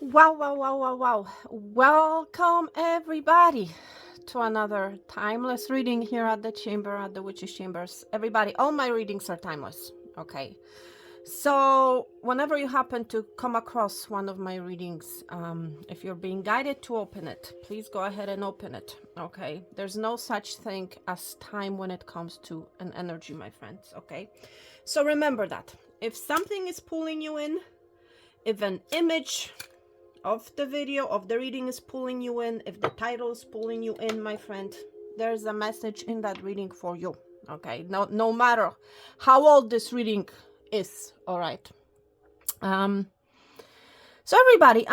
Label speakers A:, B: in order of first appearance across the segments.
A: Wow, wow, wow, wow, wow. Welcome, everybody, to another timeless reading here at the chamber, at the Witch's Chambers. Everybody, all my readings are timeless. Okay. So, whenever you happen to come across one of my readings, if you're being guided to open it, please go ahead and open it. Okay. There's no such thing as time when it comes to an energy, my friends. Okay. So, remember that if something is pulling you in, if an image of the video of the reading is pulling you in, if the title is pulling you in, my friend, there's a message in that reading for you. Okay, no matter how old this reading is. All right. So everybody,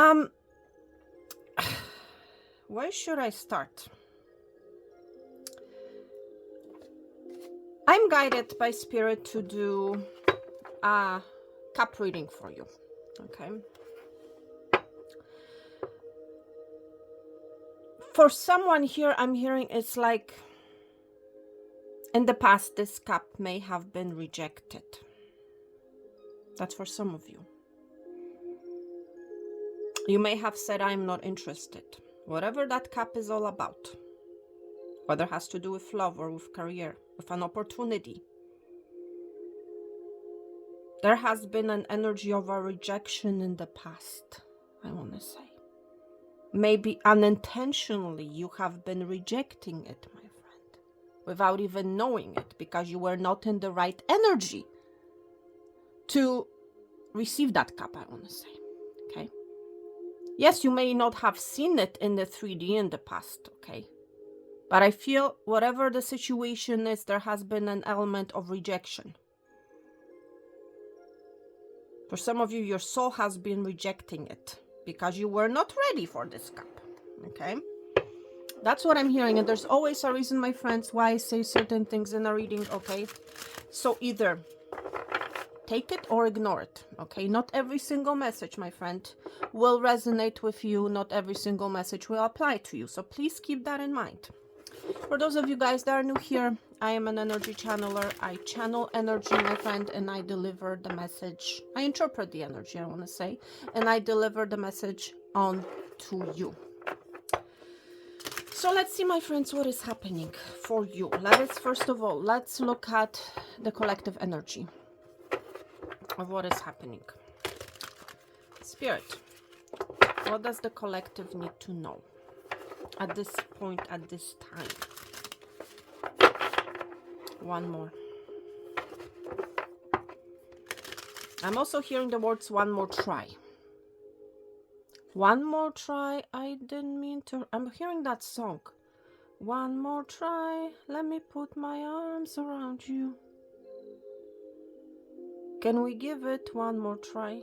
A: where should I start? I'm guided by spirit to do a cup reading for you. Okay. For someone here, I'm hearing it's like in the past, this cup may have been rejected. That's for some of you. You may have said, I'm not interested. Whatever that cup is all about, whether it has to do with love or with career, with an opportunity, there has been an energy of a rejection in the past, I want to say. Maybe unintentionally you have been rejecting it, my friend, without even knowing it, because you were not in the right energy to receive that cup, I want to say. Okay. Yes, you may not have seen it in the 3D in the past, okay? But I feel whatever the situation is, there has been an element of rejection. For some of you, your soul has been rejecting it because you were not ready for this cup, okay? That's what I'm hearing, and there's always a reason, my friends, why I say certain things in a reading, okay? So either take it or ignore it, okay? Not every single message, my friend, will resonate with you. Not every single message will apply to you. So please keep that in mind. For those of you guys that are new here, I am an energy channeler. I channel energy, my friend, and I deliver the message. I interpret the energy, I want to say, and I deliver the message on to you. So let's see, my friends, what is happening for you. First of all, let's look at the collective energy of what is happening. Spirit, what does the collective need to know at this point, at this time? One more. I'm also hearing the words one more try. One more try. I didn't mean to. I'm hearing that song. One more try. Let me put my arms around you. Can we give it one more try?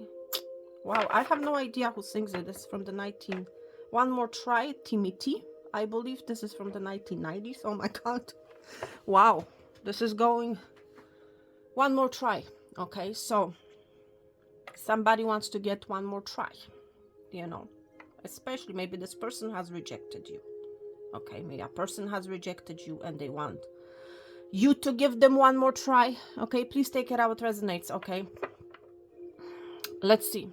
A: Wow, I have no idea who sings it. This is from the 19... One more try, Timothy. I believe this is from the 1990s. Oh my god. Wow. This is going... One more try. Okay, so... Somebody wants to get one more try. You know. Especially maybe this person has rejected you. Okay, maybe a person has rejected you and they want you to give them one more try. Okay, please take it how it resonates. Okay. Let's see.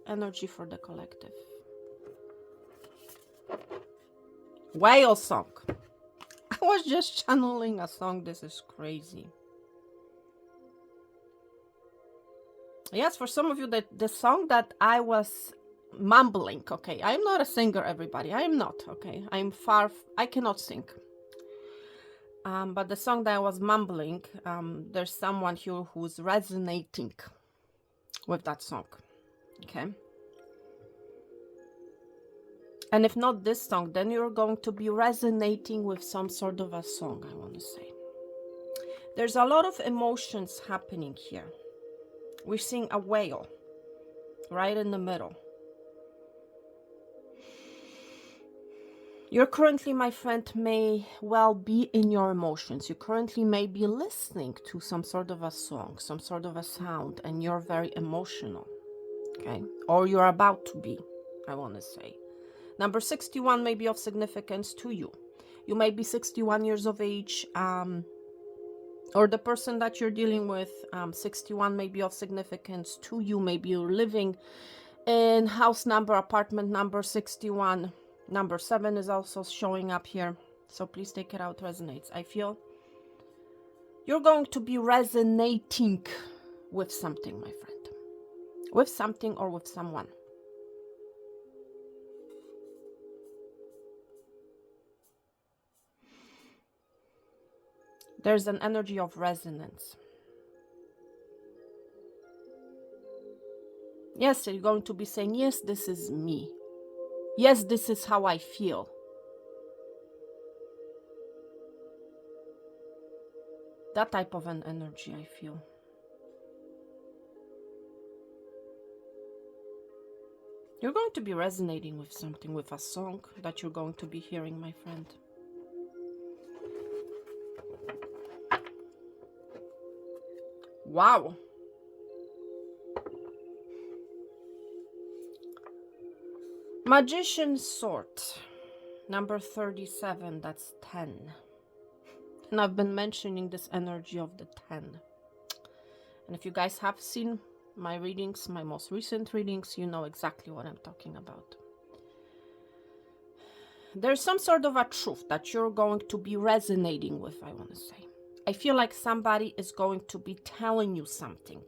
A: Energy for the collective. Whale song. I was just channeling a song. This is crazy. Yes, for some of you, the song that I was mumbling, okay, I'm not a singer, everybody. I am not, okay. I cannot sing. But the song that I was mumbling, there's someone here who's resonating with that song, okay. And if not this song, then you're going to be resonating with some sort of a song, I want to say. There's a lot of emotions happening here. We're seeing a whale right in the middle. You're currently, my friend, may well be in your emotions. You currently may be listening to some sort of a song, some sort of a sound, and you're very emotional, okay? Or you're about to be, I want to say. Number 61 may be of significance to you. You may be 61 years of age, or the person that you're dealing with, 61 may be of significance to you. Maybe you're living And house number, apartment number 61. Number 7 is also showing up here. So please take it out, resonates. I feel you're going to be resonating with something, my friend. With something or with someone. There's an energy of resonance. Yes, you're going to be saying, yes, this is me. Yes, this is how I feel. That type of an energy, I feel. You're going to be resonating with something, with a song that you're going to be hearing, my friend. Wow. Magician's Sword. Number 37, that's 10. And I've been mentioning this energy of the 10. And if you guys have seen my readings, my most recent readings, you know exactly what I'm talking about. There's some sort of a truth that you're going to be resonating with, I want to say. I feel like somebody is going to be telling you something.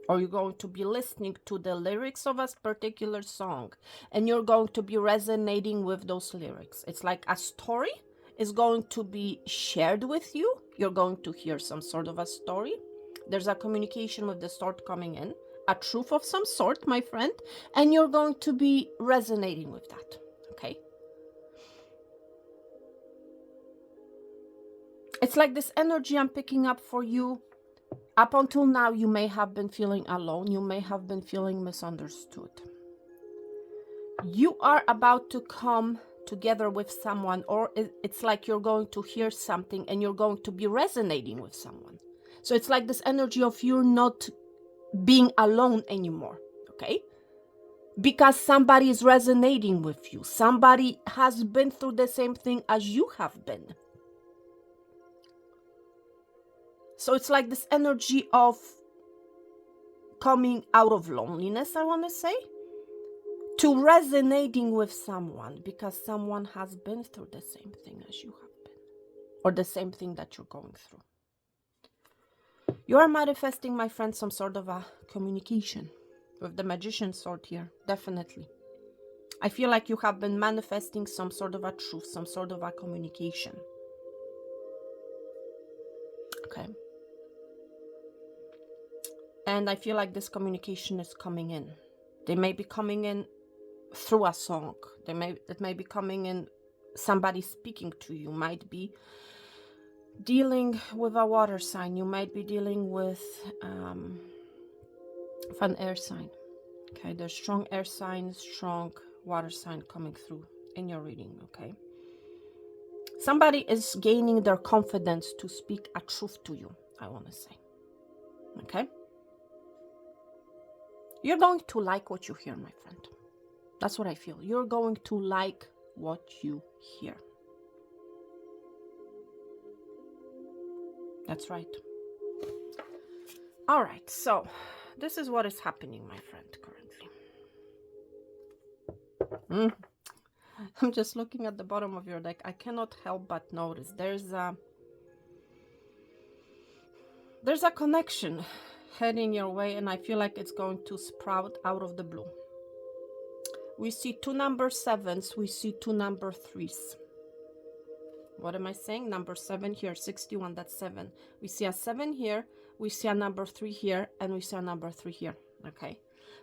A: Or you're going to be listening to the lyrics of a particular song. And you're going to be resonating with those lyrics. It's like a story is going to be shared with you. You're going to hear some sort of a story. There's a communication with the sword coming in. A truth of some sort, my friend. And you're going to be resonating with that. Okay? It's like this energy I'm picking up for you. Up until now, you may have been feeling alone. You may have been feeling misunderstood. You are about to come together with someone, or it's like you're going to hear something and you're going to be resonating with someone. So it's like this energy of you not being alone anymore, okay? Because somebody is resonating with you. Somebody has been through the same thing as you have been. So it's like this energy of coming out of loneliness, I want to say, to resonating with someone because someone has been through the same thing as you have been, or the same thing that you're going through. You are manifesting, my friend, some sort of a communication with the Magician's Sword here, definitely. I feel like you have been manifesting some sort of a truth, some sort of a communication. Okay. And I feel like this communication is coming in. They may be coming in through a song. It may be coming in, somebody speaking to you. Might be dealing with a water sign. You might be dealing with an air sign. Okay, there's strong air sign, strong water sign coming through in your reading. Okay, somebody is gaining their confidence to speak a truth to you, I want to say. Okay, you're going to like what you hear, my friend. That's what I feel. You're going to like what you hear. That's right. All right, so this is what is happening, my friend, currently. I'm just looking at the bottom of your deck. I cannot help but notice there's a connection heading your way, and I feel like it's going to sprout out of the blue. We see 2 number 7s. We see 2 number 3s. What am I saying? Number 7 here, 61, that's 7. We see a 7 here. We see a number 3 here, and we see a number 3 here. Okay.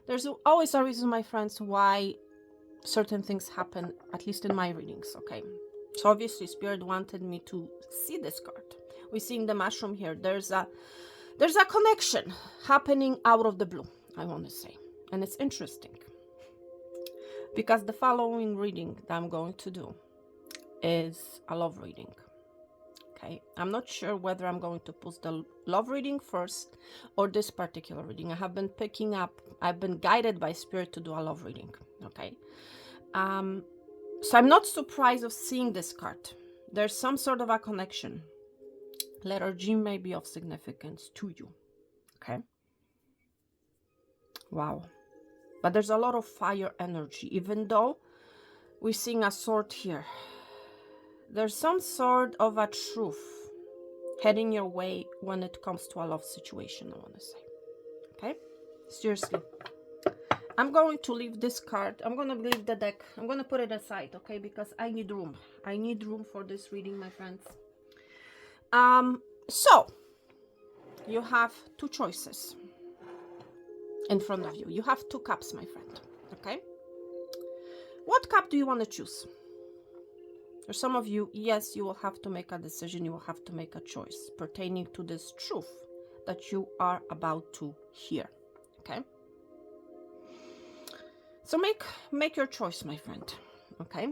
A: There's always a reason, my friends, why certain things happen, at least in my readings. Okay. So obviously, Spirit wanted me to see this card. We're seeing the mushroom here. There's a connection happening out of the blue, I want to say. And it's interesting. Because the following reading that I'm going to do is a love reading. Okay, I'm not sure whether I'm going to post the love reading first or this particular reading. I have been picking up, I've been guided by Spirit to do a love reading. Okay, so I'm not surprised of seeing this card. There's some sort of a connection. Letter G may be of significance to you. Okay, wow. But there's a lot of fire energy, even though we're seeing a sword here. There's some sort of a truth heading your way when it comes to a love situation, I want to say. Okay? Seriously. I'm going to leave this card. I'm going to leave the deck. I'm going to put it aside, okay? Because I need room. I need room for this reading, my friends. So, you have two choices in front of you. You have two cups, my friend, okay? What cup do you want to choose? For some of you, yes, you will have to make a decision. You will have to make a choice pertaining to this truth that you are about to hear, okay? So make your choice, my friend, okay?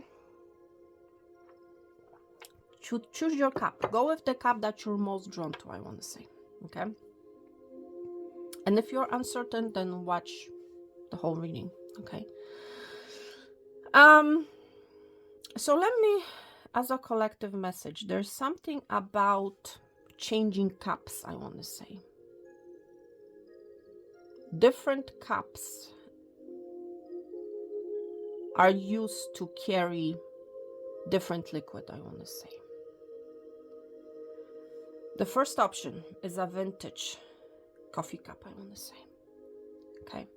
A: Choose your cup. Go with the cup that you're most drawn to, I want to say, okay? And if you're uncertain, then watch the whole reading, okay? So let me, as a collective message, there's something about changing cups, I want to say. Different cups are used to carry different liquid, I want to say. The first option is a vintage coffee cup, I want to say. Okay.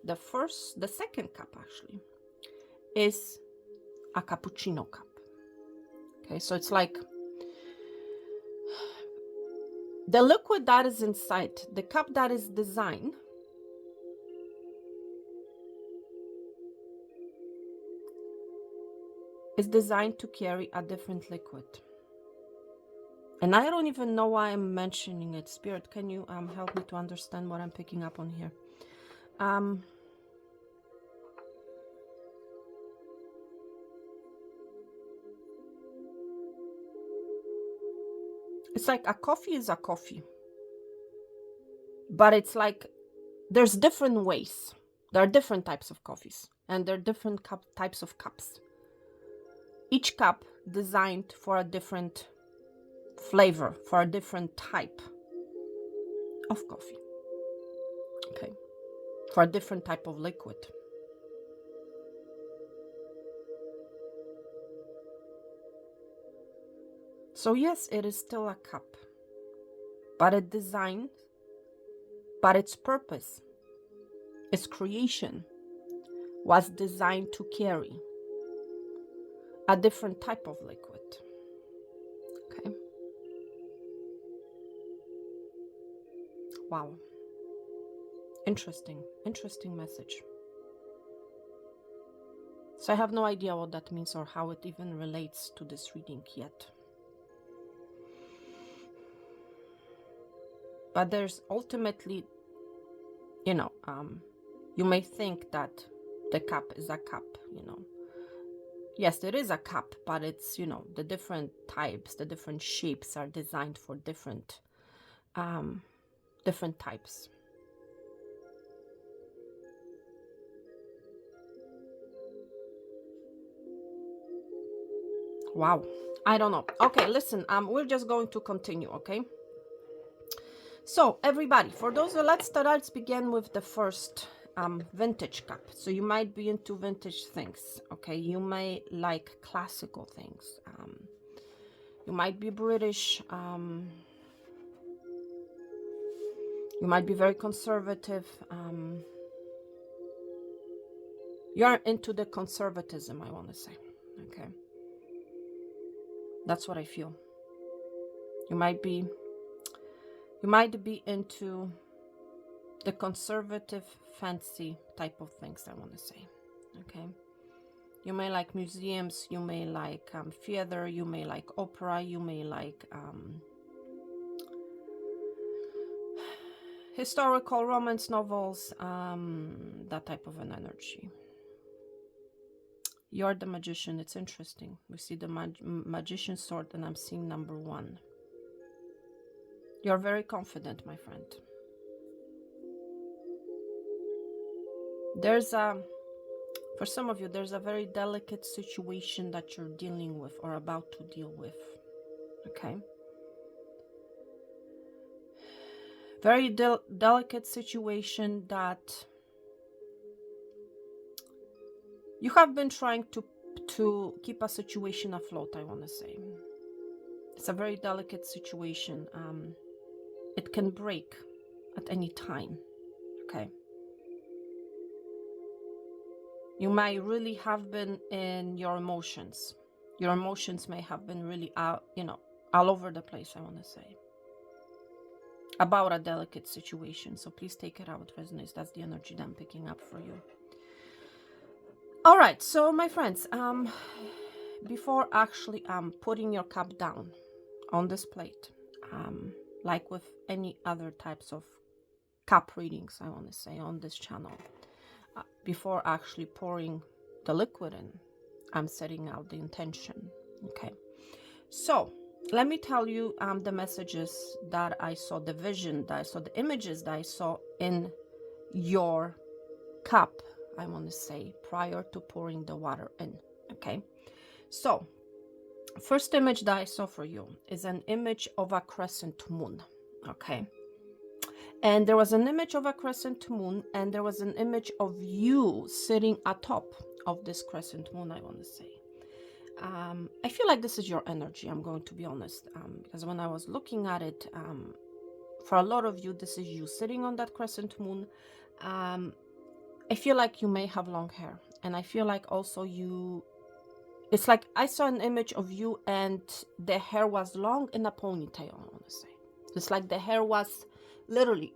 A: The second cup actually is a cappuccino cup. Okay, so it's like the liquid that is inside, the cup that is designed is designed to carry a different liquid. And I don't even know why I'm mentioning it. Spirit, can you help me to understand what I'm picking up on here? It's like a coffee is a coffee. But it's like there's different ways. There are different types of coffees. And there are different types of cups. Each cup designed for a different flavor, for a different type of coffee. Okay. For a different type of liquid. So yes, it is still a cup, but its design, but its purpose, its creation was designed to carry a different type of liquid. Okay. Wow. Interesting message. So I have no idea what that means or how it even relates to this reading yet. But there's ultimately, you know, you may think that the cup is a cup, you know. Yes, it is a cup, but it's, you know, the different types, the different shapes are designed for different types. Wow. I don't know. Okay, listen, we're just going to continue, okay? So, everybody, for those, let's begin with the first vintage cup. So you might be into vintage things, okay? You may like classical things. You might be British. You might be very conservative. You're into the conservatism, I want to say, okay? That's what I feel. You might be into the conservative, fancy type of things, I want to say, okay? You may like museums, you may like theater, you may like opera, you may like historical romance novels, that type of an energy. You're the magician. It's interesting. We see the magician sword, and I'm seeing number 1. You're very confident, my friend. For some of you, there's a very delicate situation that you're dealing with or about to deal with. Okay? Very delicate situation that You have been trying to keep a situation afloat, I want to say. It's a very delicate situation. It can break at any time, okay? You might really have been in your emotions. Your emotions may have been really out, all over the place, I want to say, about a delicate situation. So please take it out, resonates. That's the energy that I'm picking up for you. All right, so my friends, before actually putting your cup down on this plate, like with any other types of cup readings, I want to say, on this channel, before actually pouring the liquid in, I'm setting out the intention. Okay, so let me tell you the messages that I saw, the vision that I saw, the images that I saw in your cup, I want to say, prior to pouring the water in. Okay, so first image that I saw for you is an image of a crescent moon. Okay, and there was an image of a crescent moon, and there was an image of you sitting atop of this crescent moon, I want to say. I feel like this is your energy, I'm going to be honest, because when I was looking at it, for a lot of you, this is you sitting on that crescent moon. I feel like you may have long hair, and I feel like also it's like I saw an image of you and the hair was long in a ponytail, I want to say. It's like the hair was literally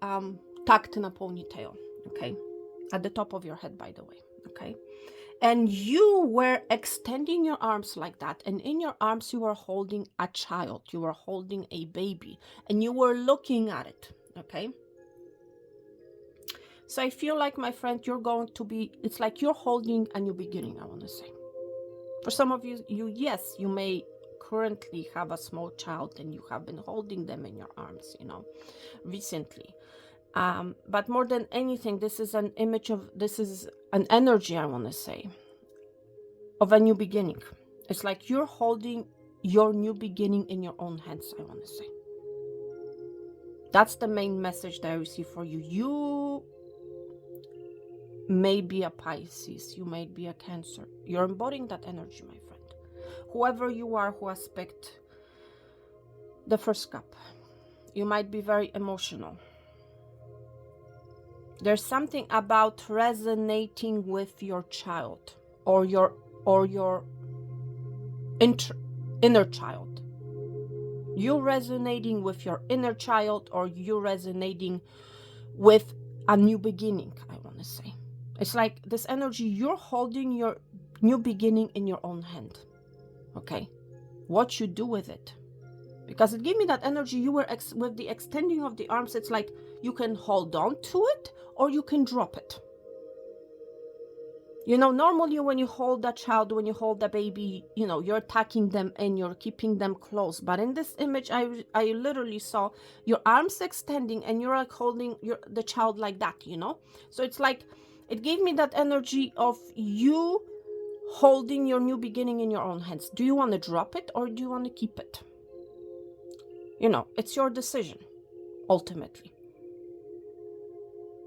A: tucked in a ponytail, okay, at the top of your head, by the way, okay. And you were extending your arms like that, and in your arms you were holding a child, you were holding a baby, and you were looking at it, okay. So I feel like, my friend, you're going to be, it's like you're holding a new beginning, I want to say. For some of you, yes, you may currently have a small child and you have been holding them in your arms, recently. But more than anything, this is an image of, this is an energy, I want to say, of a new beginning. It's like you're holding your new beginning in your own hands, I want to say. That's the main message that I receive for you. You may be a Pisces, you may be a Cancer. You're embodying that energy, my friend. Whoever you are who has picked the first cup, you might be very emotional. There's something about resonating with your child or your inner child. You resonating with your inner child, or you resonating with a new beginning, I want to say. It's like this energy, you're holding your new beginning in your own hand. Okay, what you do with it, because it gave me that energy. You were with the extending of the arms. It's like you can hold on to it or you can drop it. Normally when you hold that child, when you hold the baby, you're tucking them and you're keeping them close. But in this image, I literally saw your arms extending and you're like holding the child like that, So it's like, it gave me that energy of you holding your new beginning in your own hands. Do you want to drop it or do you want to keep it? It's your decision, ultimately.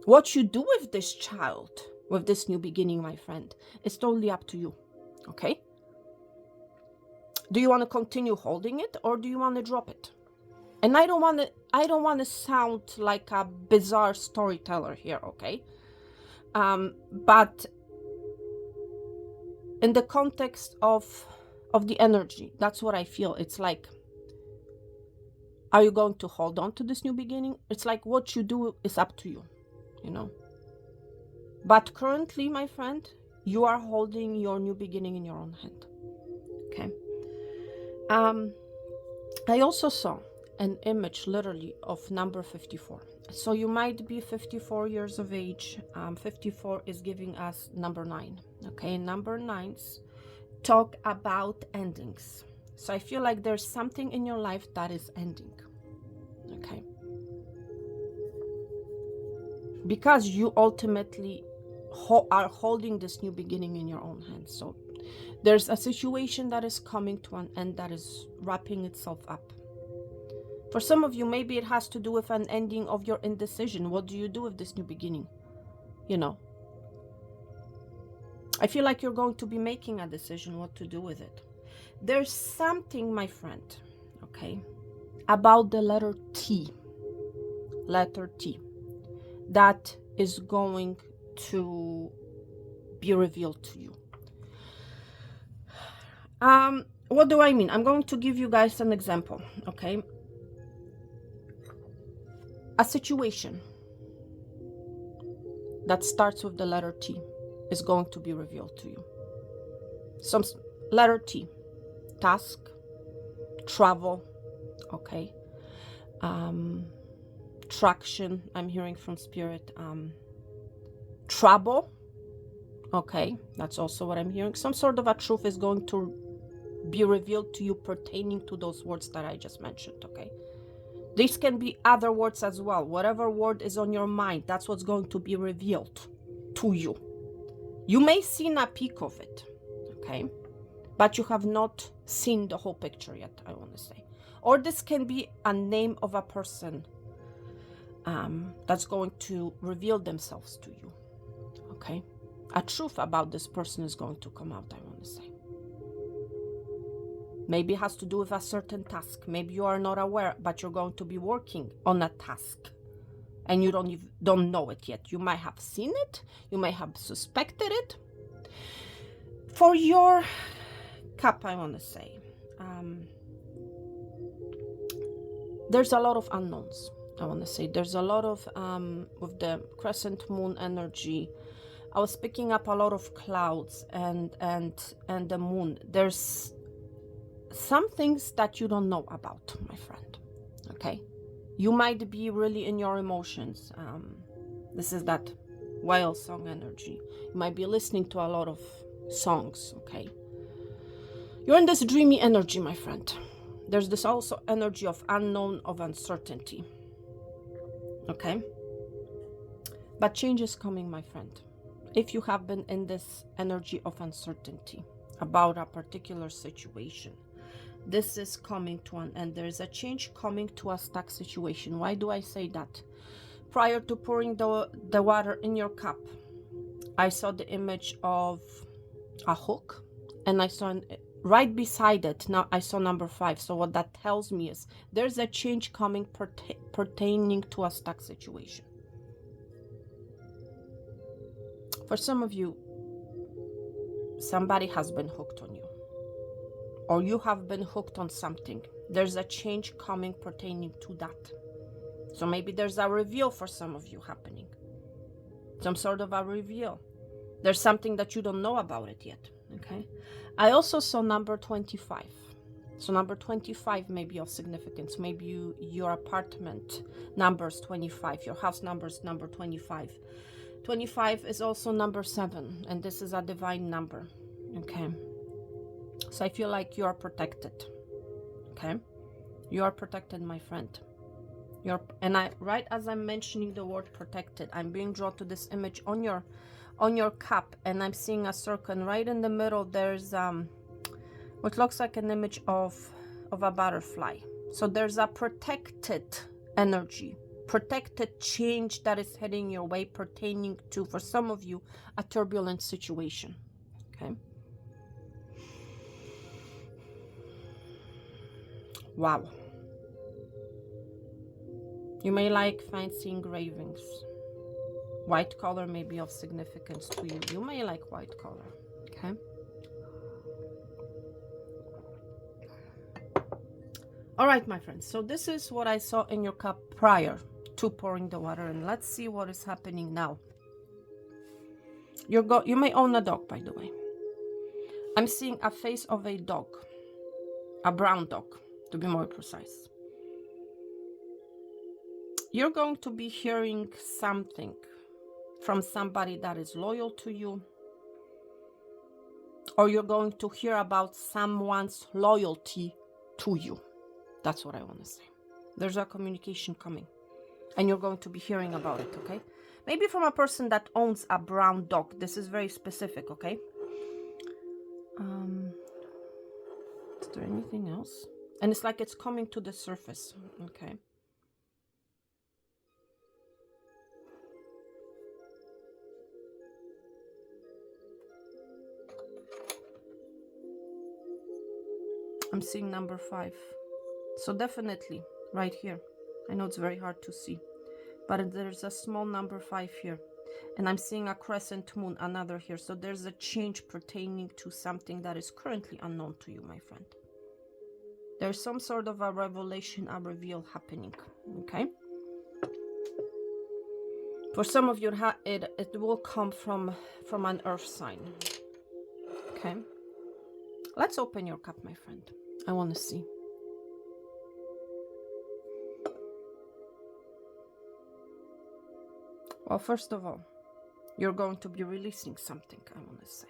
A: What you do with this child, with this new beginning, my friend, is totally up to you, okay? Do you want to continue holding it or do you want to drop it? And I don't want to sound like a bizarre storyteller here, okay? But in the context of the energy, that's what I feel. It's like, are you going to hold on to this new beginning? It's like what you do is up to you, But currently, my friend, you are holding your new beginning in your own hand, okay? I also saw an image, literally, of number 54. So you might be 54 years of age. 54 is giving us number 9, okay? Number 9s talk about endings. So I feel like there's something in your life that is ending, okay? Because you ultimately are holding this new beginning in your own hands. So there's a situation that is coming to an end, that is wrapping itself up. For some of you, maybe it has to do with an ending of your indecision. What do you do with this new beginning? I feel like you're going to be making a decision what to do with it. There's something, my friend, okay, about the letter T, that is going to be revealed to you. What do I mean? I'm going to give you guys an example, okay? A situation that starts with the letter T is going to be revealed to you. Some letter T, task, travel, okay? Traction, I'm hearing from spirit. Trouble, okay? That's also what I'm hearing. Some sort of a truth is going to be revealed to you pertaining to those words that I just mentioned, okay? These can be other words as well. Whatever word is on your mind, that's what's going to be revealed to you. You may see a peek of it, okay? But you have not seen the whole picture yet, I want to say. Or this can be a name of a person that's going to reveal themselves to you, okay? A truth about this person is going to come out, I want to say. Maybe it has to do with a certain task. Maybe you are not aware, but you're going to be working on a task and you don't know it yet. You might have seen it. You may have suspected it. For your cup, I want to say, there's a lot of unknowns. I want to say there's a lot of, with the crescent moon energy, I was picking up a lot of clouds and the moon. There's some things that you don't know about, my friend, okay? You might be really in your emotions. This is that whale song energy. You might be listening to a lot of songs, okay? You're in this dreamy energy, my friend. There's this also energy of unknown, of uncertainty, okay? But change is coming, my friend. If you have been in this energy of uncertainty about a particular situation, this is coming to an end. There is a change coming to a stuck situation. Why do I say that? Prior to pouring the water in your cup, I saw the image of a hook, and I saw right beside it, now I saw number 5. So what that tells me is there's a change coming pertaining to a stuck situation. For some of you, somebody has been hooked on you, or you have been hooked on something. There's a change coming pertaining to that. So maybe there's a reveal for some of you happening. Some sort of a reveal. There's something that you don't know about it yet, okay? I also saw number 25. So number 25 may be of significance. Maybe your apartment number's 25, your house number's number 25. 25 is also number 7, and this is a divine number, okay? So I feel like you are protected, okay? You are protected, my friend. Right as I'm mentioning the word protected, I'm being drawn to this image on your cup, and I'm seeing a circle, and right in the middle there's what looks like an image of a butterfly. So there's a protected energy, protected change that is heading your way, pertaining to, for some of you, a turbulent situation, okay? Wow. You may like fancy engravings. White color may be of significance to you. You may like white color, okay? All right, my friends. So this is what I saw in your cup prior to pouring the water, and let's see what is happening now. You may own a dog, by the way. I'm seeing a face of a dog, a brown dog, to be more precise. You're going to be hearing something from somebody that is loyal to you, or you're going to hear about someone's loyalty to you. That's what I want to say. There's a communication coming, and you're going to be hearing about it, okay? Maybe from a person that owns a brown dog. This is very specific, okay? Is there anything else? And it's like it's coming to the surface, okay? I'm seeing number 5. So definitely right here. I know it's very hard to see, but there's a small number 5 here. And I'm seeing a crescent moon, another here. So there's a change pertaining to something that is currently unknown to you, my friend. There's some sort of a revelation, a reveal happening. Okay. For some of you, it will come from an earth sign. Okay. Let's open your cup, my friend. I want to see. Well, first of all, you're going to be releasing something, I want to say.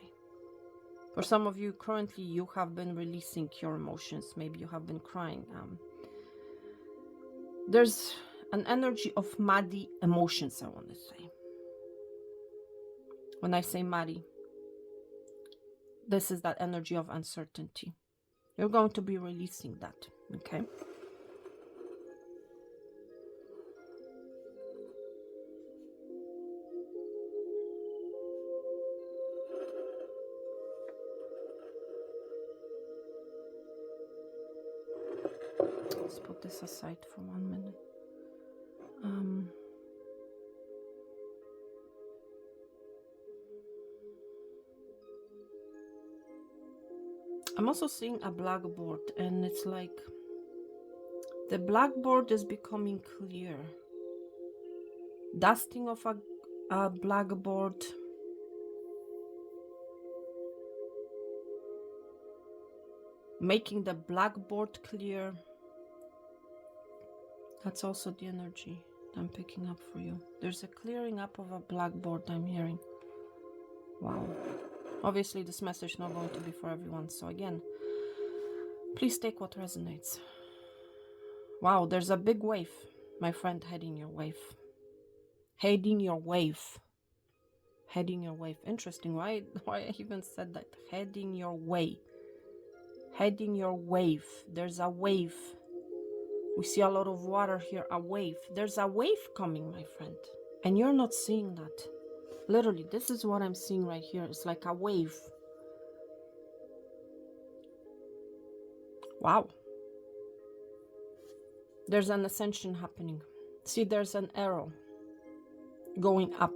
A: For some of you, currently, you have been releasing your emotions. Maybe you have been crying. There's an energy of muddy emotions, I want to say. When I say muddy, this is that energy of uncertainty. You're going to be releasing that, okay? Let's put this aside for 1 minute. I'm also seeing a blackboard, and it's like the blackboard is becoming clear. Dusting of a blackboard. Making the blackboard clear. That's also the energy I'm picking up for you. There's a clearing up of a blackboard I'm hearing. Wow. Obviously, this message is not going to be for everyone. So again, please take what resonates. Wow, there's a big wave, my friend, heading your wave. Heading your wave. Heading your wave. Interesting. Why I even said that? Heading your way. Heading your wave. There's a wave. We see a lot of water here. A wave. There's a wave coming, my friend. And you're not seeing that. Literally, this is what I'm seeing right here. It's like a wave. Wow. There's an ascension happening. See, there's an arrow going up.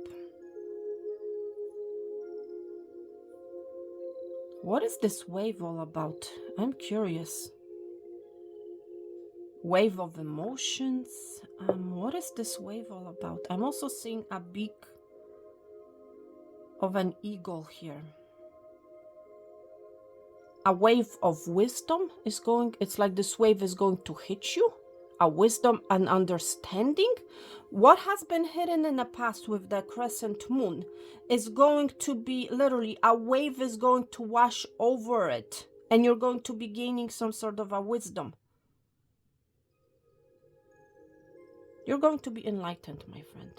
A: What is this wave all about? I'm curious. Wave of emotions. What is this wave all about? I'm also seeing a beak of an eagle here. A wave of wisdom is going, it's like this wave is going to hit you. A wisdom and understanding. What has been hidden in the past with the crescent moon is going to be literally a wave is going to wash over it. And you're going to be gaining some sort of a wisdom. You're going to be enlightened, my friend.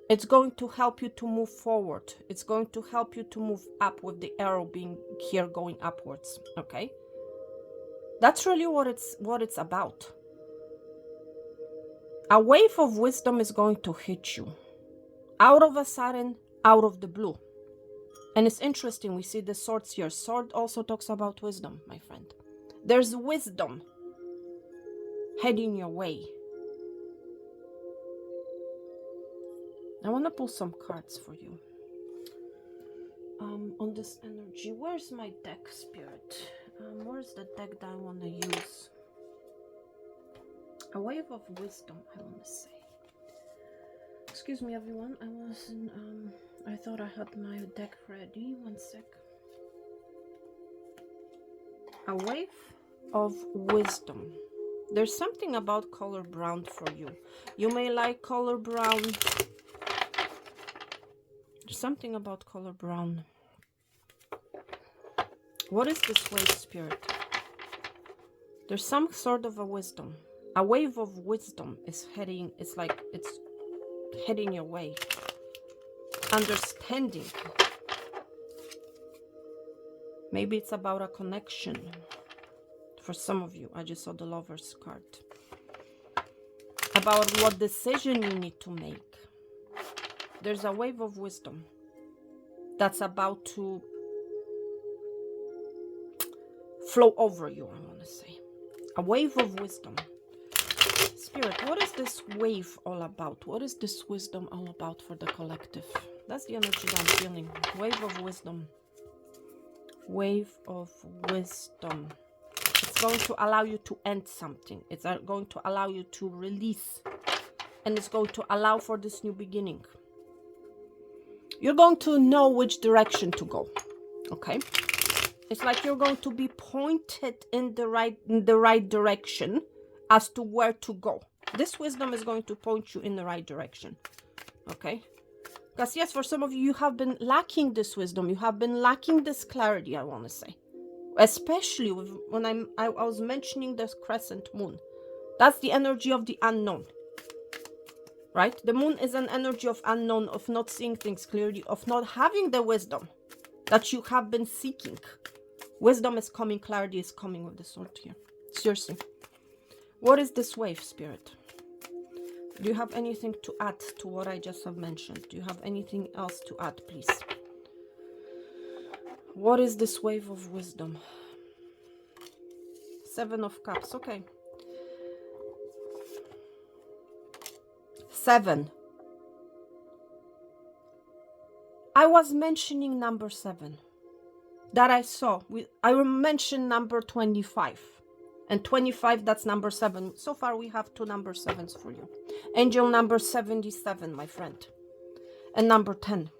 A: It's going to help you to move forward. It's going to help you to move up with the arrow being here going upwards, okay? That's really what it's about. A wave of wisdom is going to hit you. Out of a sudden, out of the blue. And it's interesting, we see the swords here. Sword also talks about wisdom, my friend. There's wisdom heading your way. I want to pull some cards for you. On this energy. Where's my deck, Spirit? Where's the deck that I want to use? A wave of wisdom, I want to say. Excuse me, everyone. I thought I had my deck ready. One sec. A wave of wisdom. There's something about color brown for you. You may like color brown. There's something about color brown. What is this wave, Spirit? There's some sort of a wisdom. A wave of wisdom is heading, it's like it's heading your way. Understanding. Maybe it's about a connection. For some of you, I just saw the Lover's card. About what decision you need to make. There's a wave of wisdom that's about to flow over you, I want to say. A wave of wisdom. Spirit, what is this wave all about? What is this wisdom all about for the collective? That's the energy that I'm feeling. Wave of wisdom. Wave of wisdom. It's going to allow you to end something. It's going to allow you to release. And it's going to allow for this new beginning. You're going to know which direction to go. Okay? It's like you're going to be pointed in the right direction as to where to go. This wisdom is going to point you in the right direction. Okay? Because yes, for some of you, you have been lacking this wisdom. You have been lacking this clarity, I want to say. Especially when I was mentioning the crescent moon. That's the energy of the unknown. Right? The moon is an energy of unknown, of not seeing things clearly, of not having the wisdom that you have been seeking. Wisdom is coming, clarity is coming with the sword here. Seriously. What is this wave, Spirit? Do you have anything to add to what I just have mentioned? Do you have anything else to add, please? What is this wave of wisdom? 7 of Cups, okay. 7. I was mentioning number 7 that I saw. I mentioned number 25. And 25, that's number 7. So far, we have 2 number 7s for you. Angel number 77, my friend. And number 10.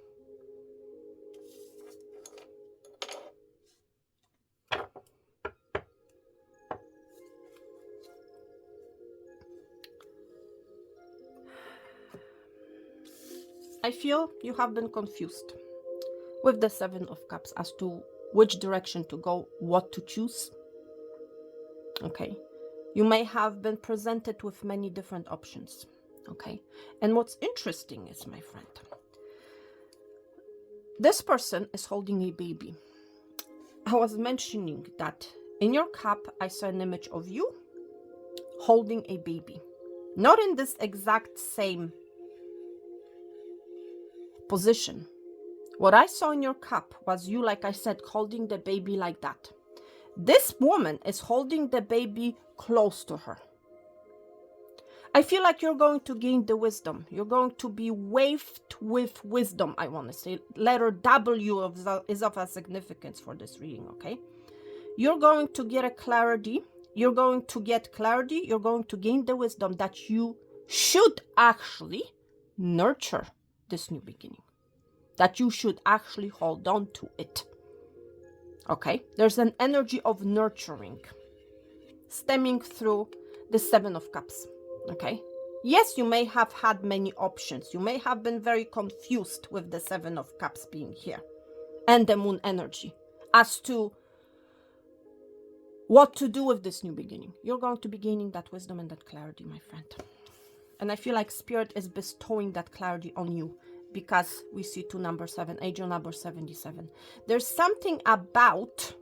A: I feel you have been confused with the 7 of Cups as to which direction to go, what to choose. Okay. You may have been presented with many different options. Okay. And what's interesting is, my friend, this person is holding a baby. I was mentioning that in your cup, I saw an image of you holding a baby. Not in this exact same position. What I saw in your cup was you, like I said, holding the baby like that. This woman is holding the baby close to her. I feel like you're going to gain the wisdom. You're going to be waved with wisdom, I want to say. Letter W is of a significance for this reading, okay? You're going to get a clarity. You're going to get clarity. You're going to gain the wisdom that you should actually nurture this new beginning. That you should actually hold on to it. Okay? There's an energy of nurturing stemming through the 7 of Cups. Okay? Yes, you may have had many options. You may have been very confused with the 7 of Cups being here and the moon energy as to what to do with this new beginning. You're going to be gaining that wisdom and that clarity, my friend. And I feel like Spirit is bestowing that clarity on you because we see 2 number 7, angel number 77. There's something about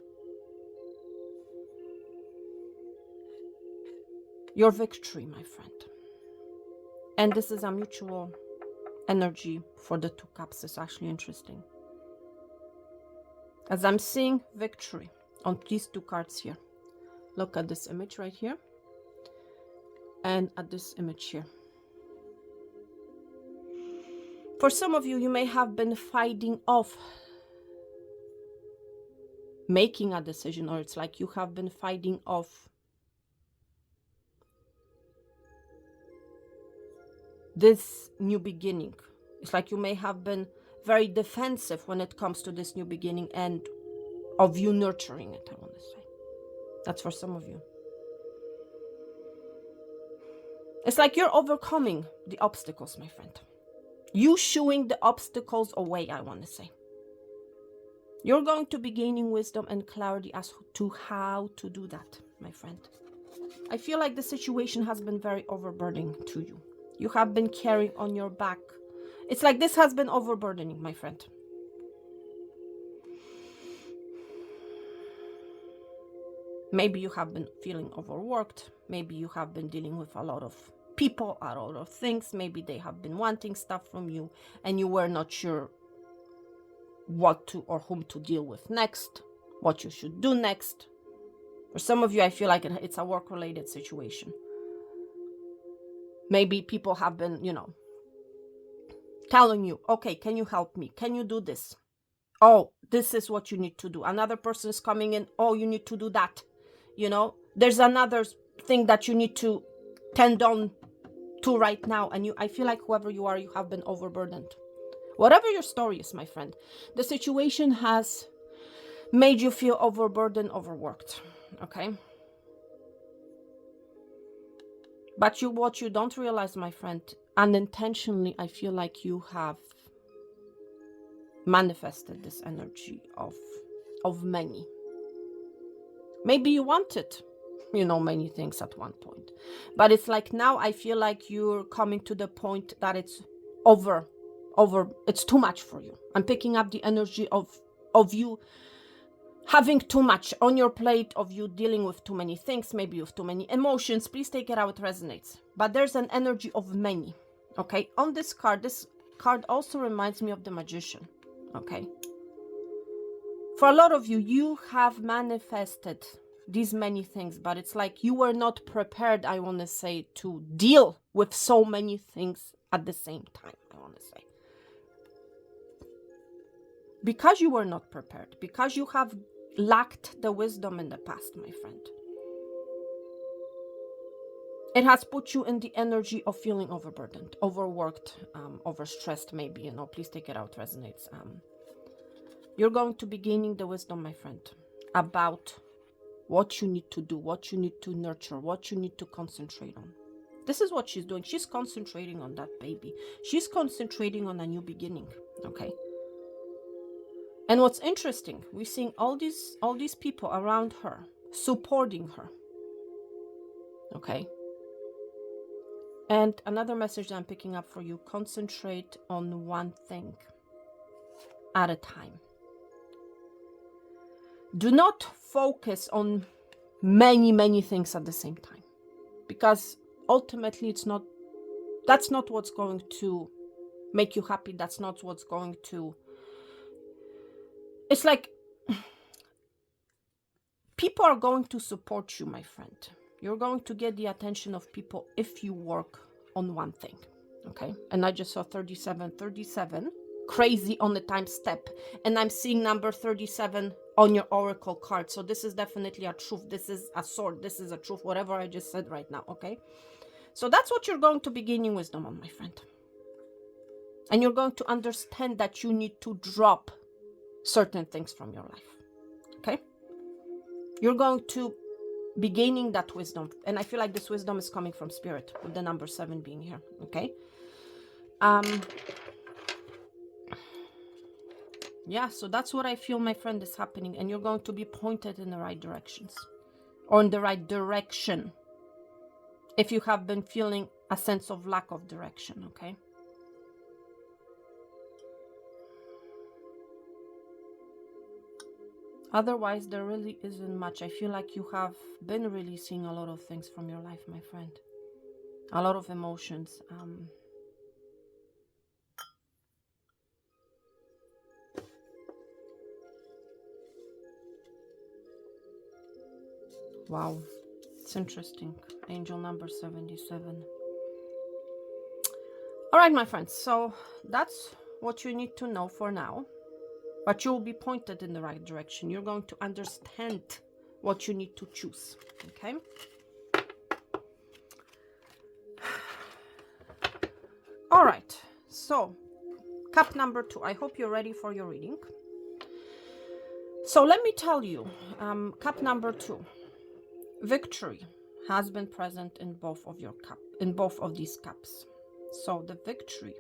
A: your victory, my friend. And this is a mutual energy for the 2 cups. It's actually interesting. As I'm seeing victory on these 2 cards here. Look at this image right here. And at this image here. For some of you, you may have been fighting off making a decision, or it's like you have been fighting off this new beginning. It's like you may have been very defensive when it comes to this new beginning and of you nurturing it, I want to say. That's for some of you. It's like you're overcoming the obstacles, my friend. You shooing the obstacles away, I want to say. You're going to be gaining wisdom and clarity as to how to do that, my friend. I feel like the situation has been very overburdening to you. You have been carrying on your back. It's like this has been overburdening, my friend. Maybe you have been feeling overworked. Maybe you have been dealing with a lot of people, a lot of things. Maybe they have been wanting stuff from you and you were not sure what to or whom to deal with next, what you should do next. For some of you, I feel like it's a work-related situation. Maybe people have been, telling you, okay, can you help me? Can you do this? Oh, this is what you need to do. Another person is coming in. Oh, you need to do that. There's another thing that you need to tend on to right now. And I feel like whoever you are, you have been overburdened. Whatever your story is, my friend, the situation has made you feel overburdened, overworked. Okay. But what you don't realize, my friend, unintentionally, I feel like you have manifested this energy of many. Maybe you wanted, many things at one point. But it's like now I feel like you're coming to the point that it's over, it's too much for you. I'm picking up the energy of you having too much on your plate, of you dealing with too many things, maybe with too many emotions. Please take it how it resonates. But there's an energy of many. Okay, on this card also reminds me of the Magician. Okay, for a lot of you, you have manifested these many things, but it's like you were not prepared, I want to say, to deal with so many things at the same time, I want to say. Because you were not prepared, because you have lacked the wisdom in the past, my friend, it has put you in the energy of feeling overburdened, overworked, overstressed, maybe, please take it out, resonates. You're going to be gaining the wisdom, my friend, about what you need to do, what you need to nurture, what you need to concentrate on. This is what she's doing. She's concentrating on that baby. She's concentrating on a new beginning, okay? And what's interesting, we're seeing all these people around her, supporting her, okay? And another message that I'm picking up for you, concentrate on one thing at a time. Do not focus on many things at the same time, because ultimately that's not what's going to make you happy. That's not what's going to, it's like people are going to support you, my friend. You're going to get the attention of people if you work on one thing, okay? And I just saw 37, crazy on the time step, and I'm seeing number 37 on your oracle card. So this is definitely a truth. This is a sword. This is a truth, whatever I just said right now, okay? So that's what you're going to be gaining wisdom on, my friend. And you're going to understand that you need to drop certain things from your life, okay? You're going to be gaining that wisdom. And I feel like this wisdom is coming from spirit, with the number 7 being here, okay? Yeah, so that's what I feel, my friend, is happening. And you're going to be pointed in the right directions, or in the right direction, if you have been feeling a sense of lack of direction, okay? Otherwise, there really isn't much. I feel like you have been releasing a lot of things from your life, my friend. A lot of emotions. Wow, it's interesting. Angel number 77. All right, my friends. So that's what you need to know for now. But you'll be pointed in the right direction. You're going to understand what you need to choose, okay? All right, so cup number 2. I hope you're ready for your reading. So let me tell you, cup number 2, victory has been present in both of these cups. So the victory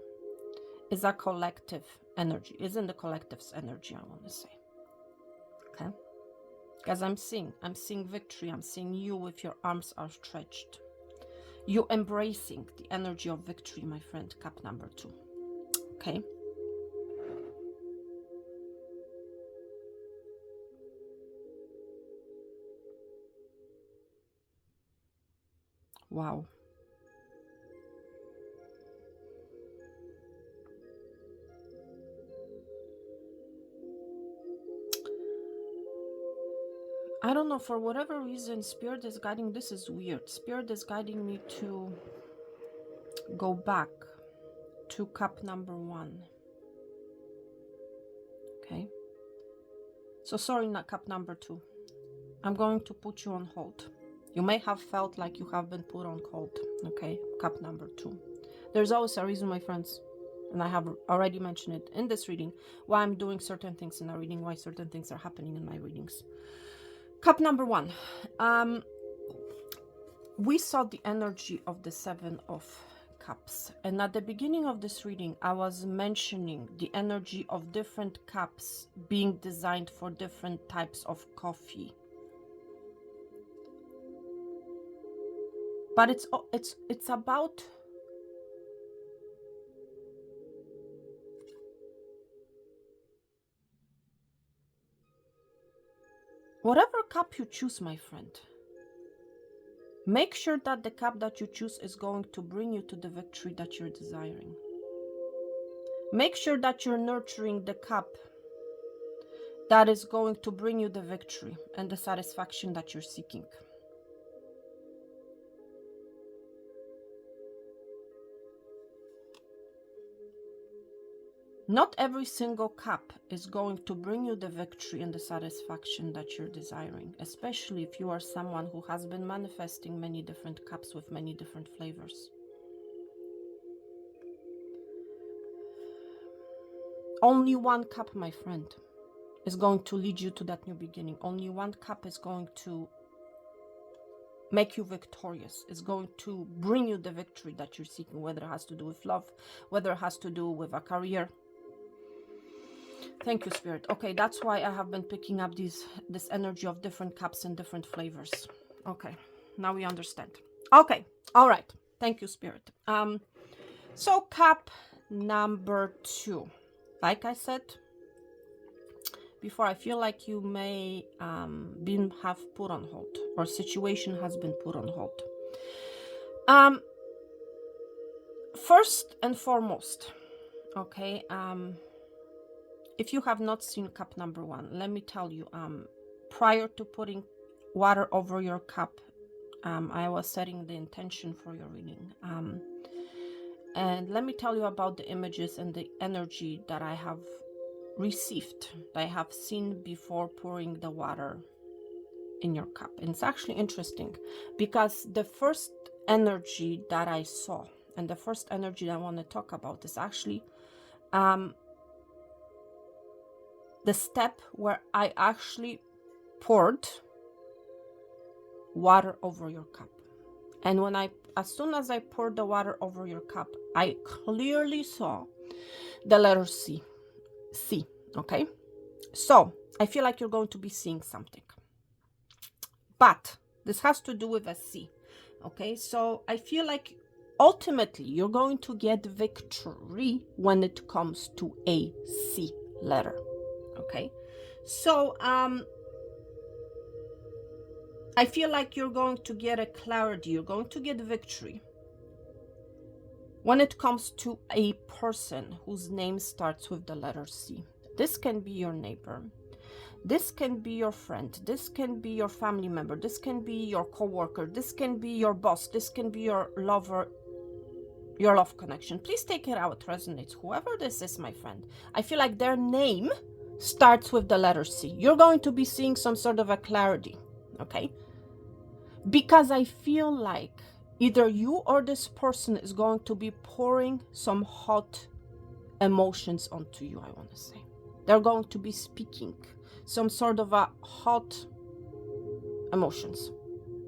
A: is a collective energy, is in the collective's energy, I want to say. Okay? Because I'm seeing victory. I'm seeing you with your arms outstretched. You embracing the energy of victory, my friend, cup number 2. Okay? Wow. I don't know, for whatever reason, Spirit is guiding, this is weird. Spirit is guiding me to go back to cup number 1. Okay. So sorry, not cup number 2. I'm going to put you on hold. You may have felt like you have been put on hold. Okay. Cup number 2. There's always a reason, my friends. And I have already mentioned it in this reading, why I'm doing certain things in a reading, why certain things are happening in my readings. Cup number 1. We saw the energy of the 7 of Cups. And at the beginning of this reading, I was mentioning the energy of different cups being designed for different types of coffee. But it's about whatever cup you choose, my friend. Make sure that the cup that you choose is going to bring you to the victory that you're desiring. Make sure that you're nurturing the cup that is going to bring you the victory and the satisfaction that you're seeking. Not every single cup is going to bring you the victory and the satisfaction that you're desiring, especially if you are someone who has been manifesting many different cups with many different flavors. Only one cup, my friend, is going to lead you to that new beginning. Only one cup is going to make you victorious. It's going to bring you the victory that you're seeking, whether it has to do with love, whether it has to do with a career. Thank you, Spirit. Okay, that's why I have been picking up this energy of different cups and different flavors. Okay, now we understand. Okay, all right. Thank you, Spirit. So cup number 2. Like I said before, I feel like you may have put on hold, or situation has been put on hold. First and foremost, okay, if you have not seen cup number 1, let me tell you, prior to putting water over your cup, I was setting the intention for your reading. And let me tell you about the images and the energy that I have received, that I have seen before pouring the water in your cup. And it's actually interesting because the first energy that I saw and the first energy I want to talk about is actually the step where I actually poured water over your cup. And as soon as I poured the water over your cup, I clearly saw the letter C. C, okay? So I feel like you're going to be seeing something. But this has to do with a C, okay? So I feel like ultimately you're going to get victory when it comes to a C letter. Okay, so I feel like you're going to get a clarity, you're going to get victory when it comes to a person whose name starts with the letter C. This can be your neighbor, this can be your friend, this can be your family member, this can be your co-worker, this can be your boss, this can be your lover, your love connection. Please take it how it resonates. Whoever this is, my friend, I feel like their name starts with the letter C. You're going to be seeing some sort of a clarity, okay? Because I feel like either you or this person is going to be pouring some hot emotions onto you, I want to say. They're going to be speaking some sort of a hot emotions.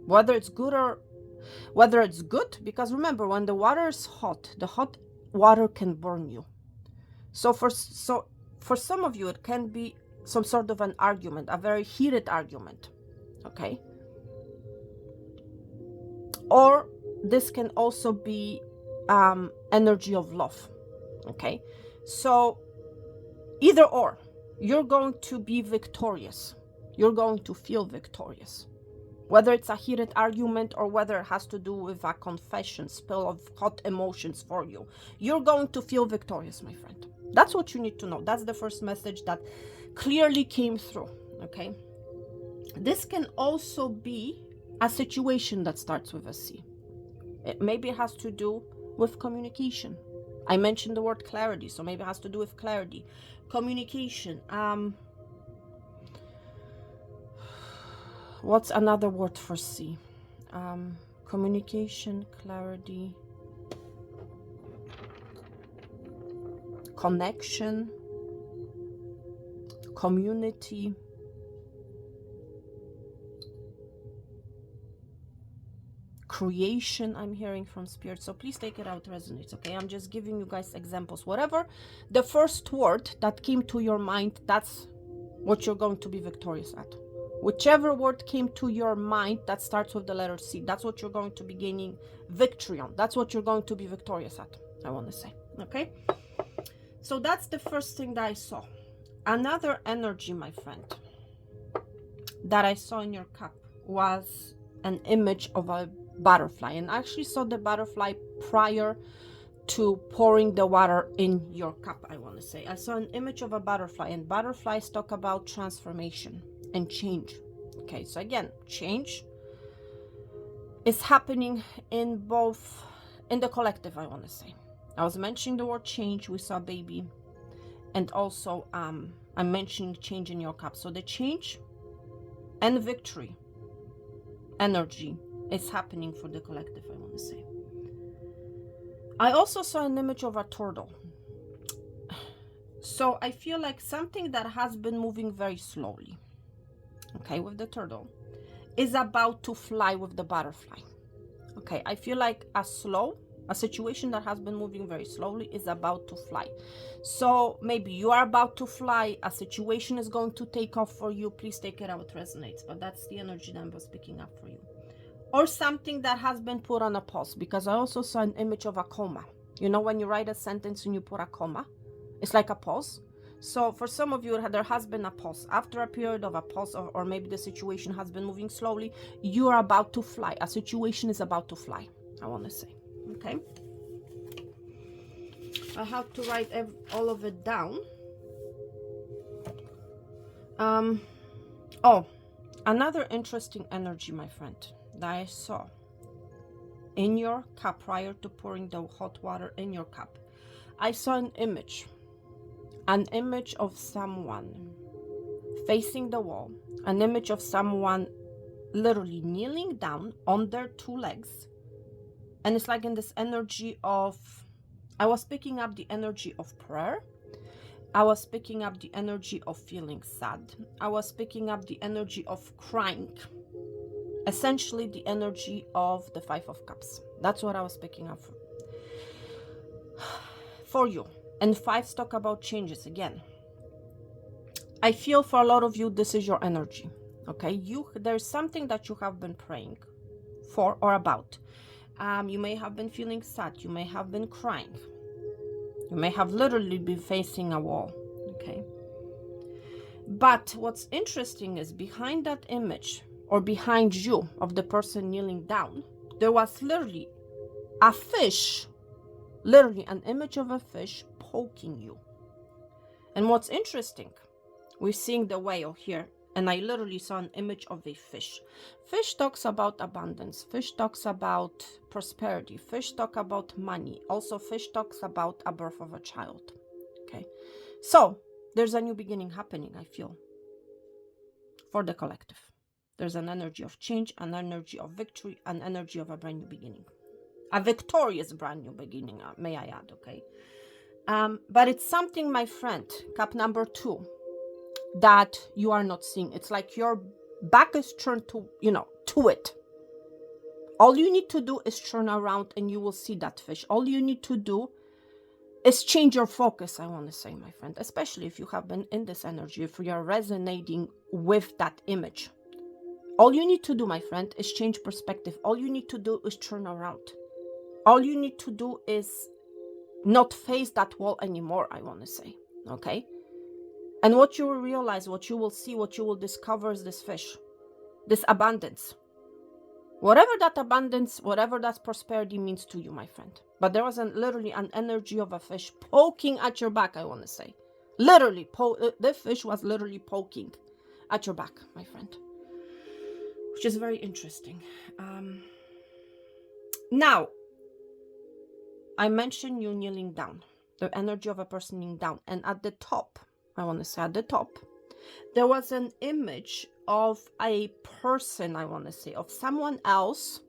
A: Whether it's good, because remember, when the water is hot, the hot water can burn you. So for some of you, it can be some sort of an argument, a very heated argument, okay? Or this can also be energy of love, okay? So either or, you're going to be victorious. You're going to feel victorious. Whether it's a heated argument or whether it has to do with a confession, spill of hot emotions for you, you're going to feel victorious, my friend. That's what you need to know. That's the first message that clearly came through, okay? This can also be a situation that starts with a C. Maybe it has to do with communication. I mentioned the word clarity, so maybe it has to do with clarity, communication. What's another word for C? Communication, clarity, connection, community. Creation, I'm hearing from spirit, so please take it out, resonates. Okay, I'm just giving you guys examples. Whatever the first word that came to your mind, that's what you're going to be victorious at. Whichever word came to your mind that starts with the letter C, that's what you're going to be gaining victory on. That's what you're going to be victorious at, I want to say. Okay, so that's the first thing that I saw. Another energy, my friend, that I saw in your cup was an image of a butterfly, and I actually saw the butterfly prior to pouring the water in your cup. I want to say I saw an image of a butterfly, and butterflies talk about transformation and change. Okay, so again, change is happening in both, in the collective, I want to say. I was mentioning the word change, we saw baby, and also I'm mentioning change in your cup. So the change and victory energy is happening for the collective, I want to say. I also saw an image of a turtle. So I feel like something that has been moving very slowly, okay, with the turtle, is about to fly with the butterfly. Okay, I feel like a situation that has been moving very slowly is about to fly. So maybe you are about to fly, a situation is going to take off for you. Please take it out, resonates, but that's the energy that I was picking up for you. Or something that has been put on a pause, because I also saw an image of a comma. You know, when you write a sentence and you put a comma, it's like a pause. So for some of you, there has been a pause. After a period of a pause, or maybe the situation has been moving slowly, you are about to fly. A situation is about to fly, I want to say. Okay, I have to write all of it down. Oh, another interesting energy, my friend, that I saw in your cup prior to pouring the hot water in your cup. I saw an image of someone facing the wall, an image of someone literally kneeling down on their two legs, and it's like in this energy of, I was picking up the energy of prayer, I was picking up the energy of feeling sad, I was picking up the energy of crying, essentially the energy of the Five of Cups. That's what I was picking up for you. And fives talk about changes again. I feel for a lot of you, this is your energy. Okay, there's something that you have been praying for or about. You may have been feeling sad, you may have been crying, you may have literally been facing a wall. Okay, but what's interesting is behind that image, or behind you, of the person kneeling down, there was literally a fish, literally an image of a fish poking you. And what's interesting, we're seeing the whale here, and I literally saw an image of a fish. Fish talks about abundance, fish talks about prosperity, fish talk about money, also fish talks about a birth of a child. Okay, so there's a new beginning happening, I feel, for the collective. There's an energy of change, an energy of victory, an energy of a brand new beginning, a victorious brand new beginning, may I add. Okay, but it's something, my friend, cup number 2, that you are not seeing. It's like your back is turned to, to it. All you need to do is turn around and you will see that fish. All you need to do is change your focus, I want to say, my friend, especially if you have been in this energy, if you are resonating with that image. All you need to do, my friend, is change perspective. All you need to do is turn around. All you need to do is not face that wall anymore, I want to say. Okay, and what you will realize, what you will see, what you will discover is this fish, this abundance. Whatever that abundance, whatever that prosperity means to you, my friend. But there was literally an energy of a fish poking at your back, I want to say. Literally, the fish was literally poking at your back, my friend. which is very interesting. Now, I mentioned you kneeling down, the energy of a person kneeling down. And at the top, I want to say at the top, there was an image of a person, I want to say, of someone else,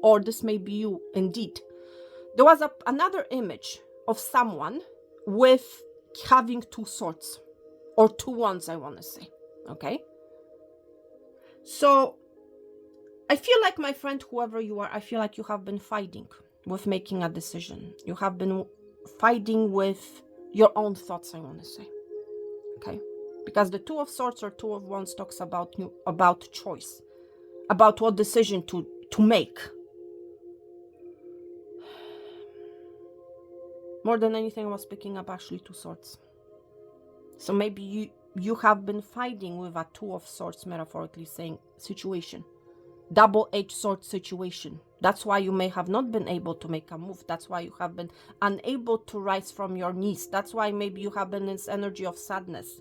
A: or this may be you indeed. There was another image of someone with having two swords, or two wands, I want to say. Okay? So I feel like, my friend, whoever you are, I feel like you have been fighting with making a decision. You have been fighting with your own thoughts, I want to say. Okay? Because the Two of Swords or Two of Wands talks about choice, about what decision to make. More than anything, I was picking up actually Two Swords. So maybe you have been fighting with a Two of Swords, metaphorically saying, situation. Double-edged sword situation. That's why you may have not been able to make a move. That's why you have been unable to rise from your knees. That's why maybe you have been in this energy of sadness.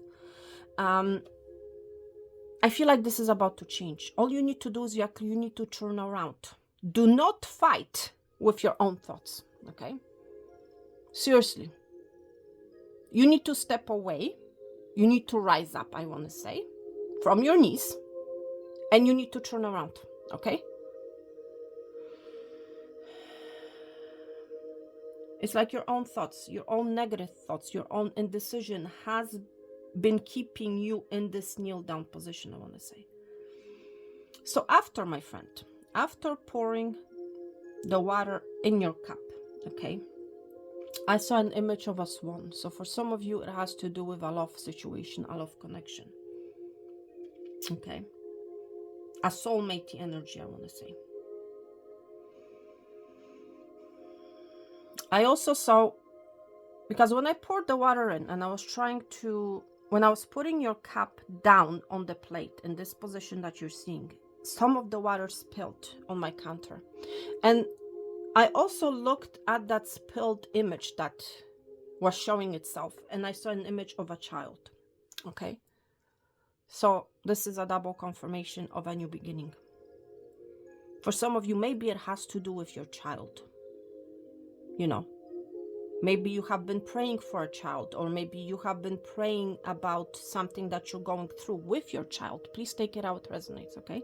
A: I feel like this is about to change. All you need to do is you need to turn around. Do not fight with your own thoughts, okay? Seriously. You need to step away. You need to rise up, I want to say, from your knees. And you need to turn around, okay? It's like your own thoughts, your own negative thoughts, your own indecision has been keeping you in this kneel down position, I want to say. So after, my friend, after pouring the water in your cup, okay, I saw an image of a swan. So for some of you, it has to do with a love situation, a love connection. Okay. A soulmate energy, I want to say. I also saw, because when I poured the water in and I was trying to, when I was putting your cup down on the plate in this position that you're seeing, some of the water spilled on my counter. And I also looked at that spilled image that was showing itself, and I saw an image of a child. Okay. So this is a double confirmation of a new beginning. For some of you, maybe it has to do with your child. You know, maybe you have been praying for a child, or maybe you have been praying about something that you're going through with your child. Please take it out, resonates, okay?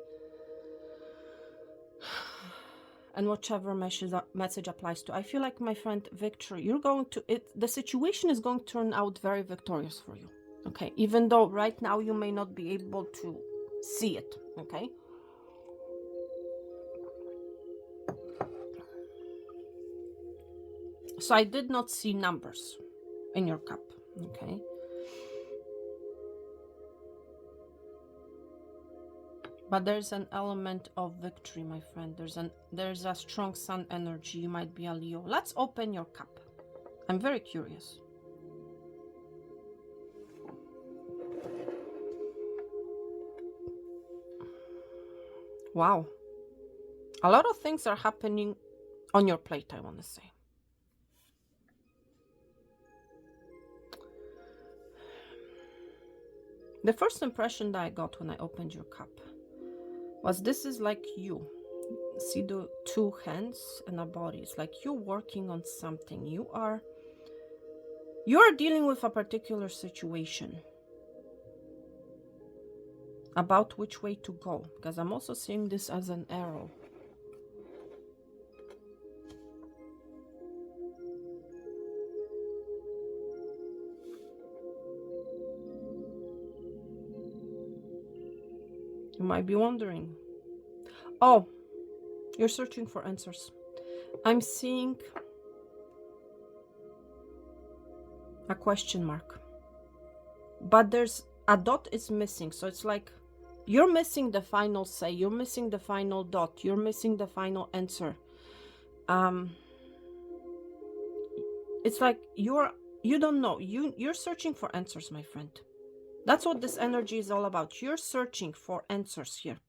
A: And whichever message applies to. I feel like, my friend, victory, you're going to, the situation is going to turn out very victorious for you, okay? Even though right now you may not be able to see it, okay? So I did not see numbers in your cup, okay? But there's an element of victory, my friend. There's a strong sun energy. You might be a Leo. Let's open your cup. I'm very curious. Wow. A lot of things are happening on your plate, I want to say. The first impression that I got when I opened your cup was, this is like you. See the two hands and a body. It's like you're working on something. You are dealing with a particular situation about which way to go, because I'm also seeing this as an arrow. You might be wondering, oh, you're searching for answers. I'm seeing a question mark, but there's a dot is missing. So it's like you're missing the final say, you're missing the final dot, you're missing the final answer. It's like you don't know, you're searching for answers, my friend. That's what this energy is all about. You're searching for answers here.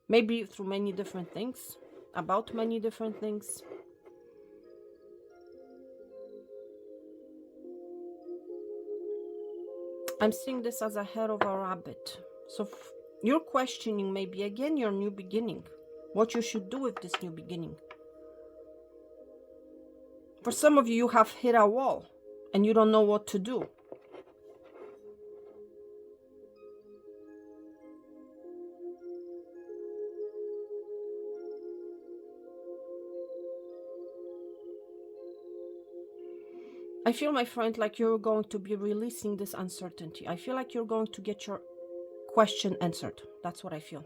A: Maybe through many different things, about many different things. I'm seeing this as a head of a rabbit. So You're questioning maybe again your new beginning, what you should do with this new beginning. For some of you, you have hit a wall and you don't know what to do. I feel, my friend, like you're going to be releasing this uncertainty. I feel like you're going to get your question answered. That's what I feel.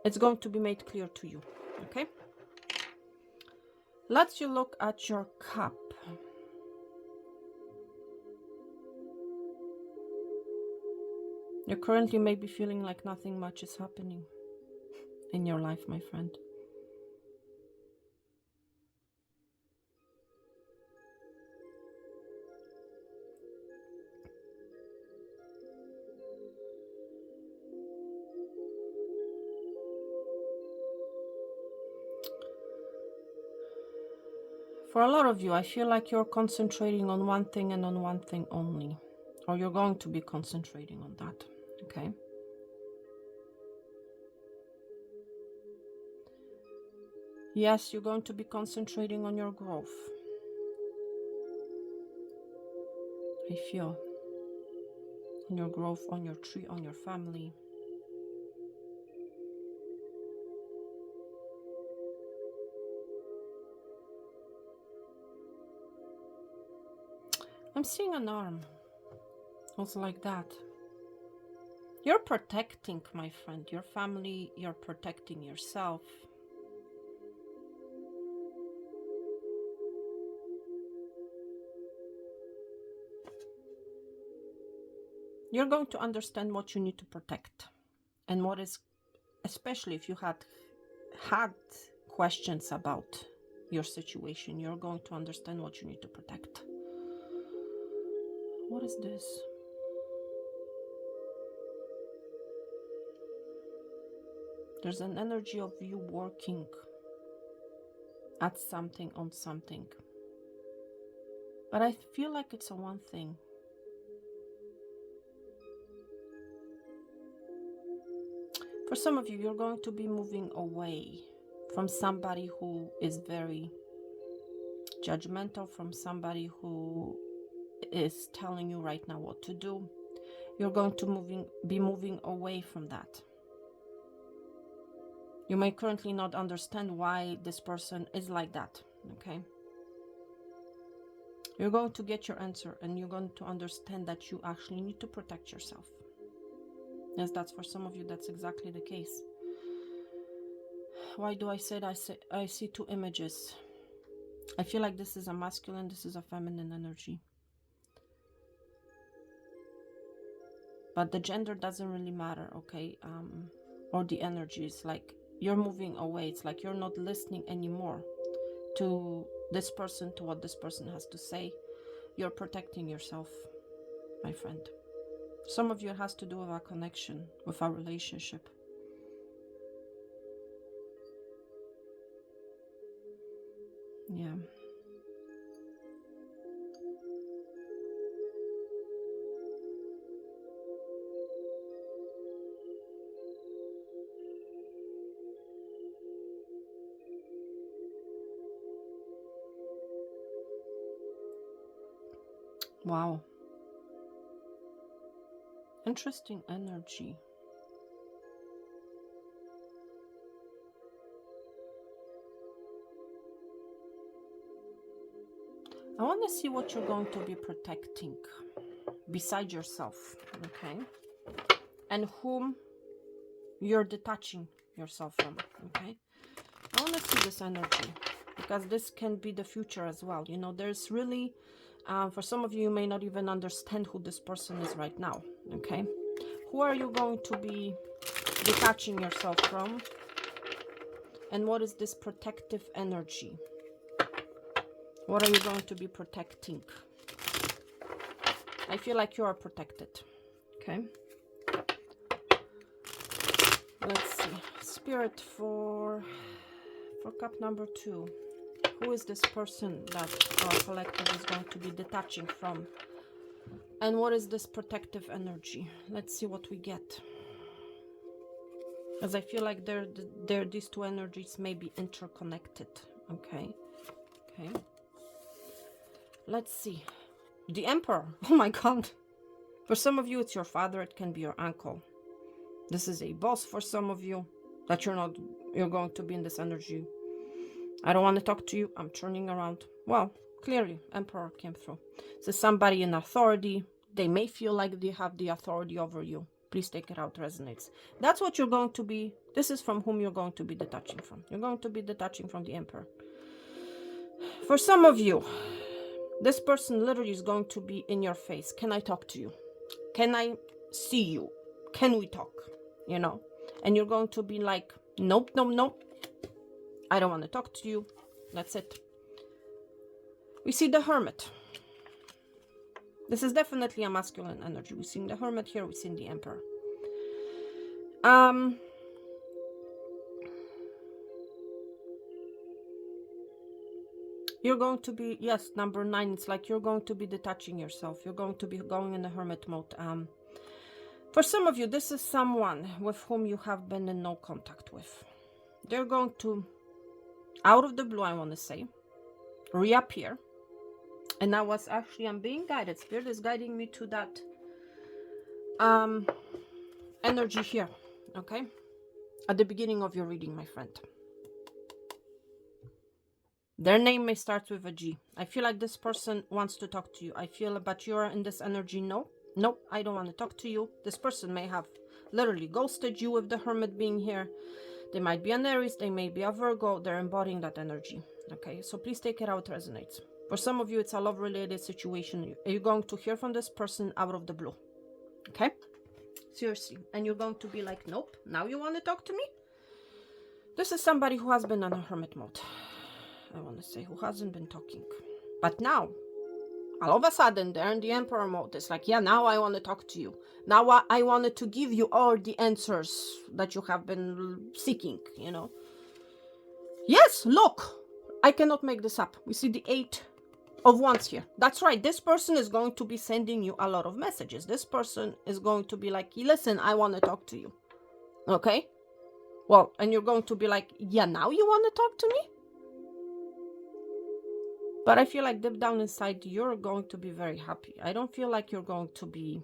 A: It's going to be made clear to you, okay? Let's you look at your cup. You're currently maybe feeling like nothing much is happening in your life, my friend. For a lot of you, I feel like you're concentrating on one thing and on one thing only, or you're going to be concentrating on that, okay? Yes, you're going to be concentrating on your growth. I feel on your growth, on your tree, on your family. I'm seeing an arm, also like that. You're protecting, my friend, your family, you're protecting yourself. You're going to understand what you need to protect and what is, especially if you had questions about your situation, you're going to understand what you need to protect. What is this? There's an energy of you working at something, on something. But I feel like it's a one thing. For some of you, you're going to be moving away from somebody who is very judgmental, from somebody who is telling you right now what to do. You're going to be moving away from that. You may currently not understand why this person is like that, okay? You're going to get your answer and you're going to understand that you actually need to protect yourself. Yes, that's for some of you, that's exactly the case. Why do I say that? I see two images. I feel like this is a masculine, this is a feminine energy. But the gender doesn't really matter, okay? Or the energy is like you're moving away. It's like you're not listening anymore to this person, to what this person has to say. You're protecting yourself, my friend. Some of you, it has to do with our connection, with our relationship. Yeah. Wow. Interesting energy. I want to see what you're going to be protecting beside yourself, okay? And whom you're detaching yourself from, okay? I want to see this energy because this can be the future as well. You know, there's really, for some of you, you may not even understand who this person is right now, okay? Who are you going to be detaching yourself from? And what is this protective energy? What are you going to be protecting? I feel like you are protected, okay? Let's see. Spirit for cup number 2. Who is this person that our collective is going to be detaching from? And what is this protective energy? Let's see what we get. As I feel like these two energies may be interconnected. Okay. Okay. Let's see. The Emperor. Oh my God. For some of you, it's your father. It can be your uncle. This is a boss for some of you that you're going to be in this energy. I don't want to talk to you. I'm turning around. Well, clearly, Emperor came through. So somebody in authority. They may feel like they have the authority over you. Please take it out, resonates. That's what you're going to be. This is from whom you're going to be detaching from. You're going to be detaching from the Emperor. For some of you, this person literally is going to be in your face. Can I talk to you? Can I see you? Can we talk? You know? And you're going to be like, nope, nope, nope. I don't want to talk to you. That's it. We see the Hermit. This is definitely a masculine energy. We've seen the Hermit here. We've seen the Emperor. You're going to be, yes, number 9. It's like you're going to be detaching yourself. You're going to be going in the Hermit mode. For some of you, this is someone with whom you have been in no contact with. They're going to, out of the blue, I want to say, reappear. And I'm being guided. Spirit is guiding me to that energy here, okay? At the beginning of your reading, my friend. Their name may start with a G. I feel like this person wants to talk to you. I feel, but you're in this energy, no, I don't want to talk to you. This person may have literally ghosted you with the Hermit being here. They might be an Aries, they may be a Virgo. They're embodying that energy, okay? So please take it out, resonates. For some of you, it's a love-related situation. You're going to hear from this person out of the blue, okay? Seriously. And you're going to be like, nope, now you want to talk to me? This is somebody who has been on a Hermit mode. I want to say, who hasn't been talking. But now, all of a sudden, they're in the Emperor mode. It's like, yeah, now I want to talk to you. Now I wanted to give you all the answers that you have been seeking, you know. Yes, look, I cannot make this up. We see the 8 of Wands here. That's right. This person is going to be sending you a lot of messages. This person is going to be like, listen, I want to talk to you. Okay? Well, and you're going to be like, yeah, now you want to talk to me? But I feel like deep down inside, you're going to be very happy. I don't feel like you're going to be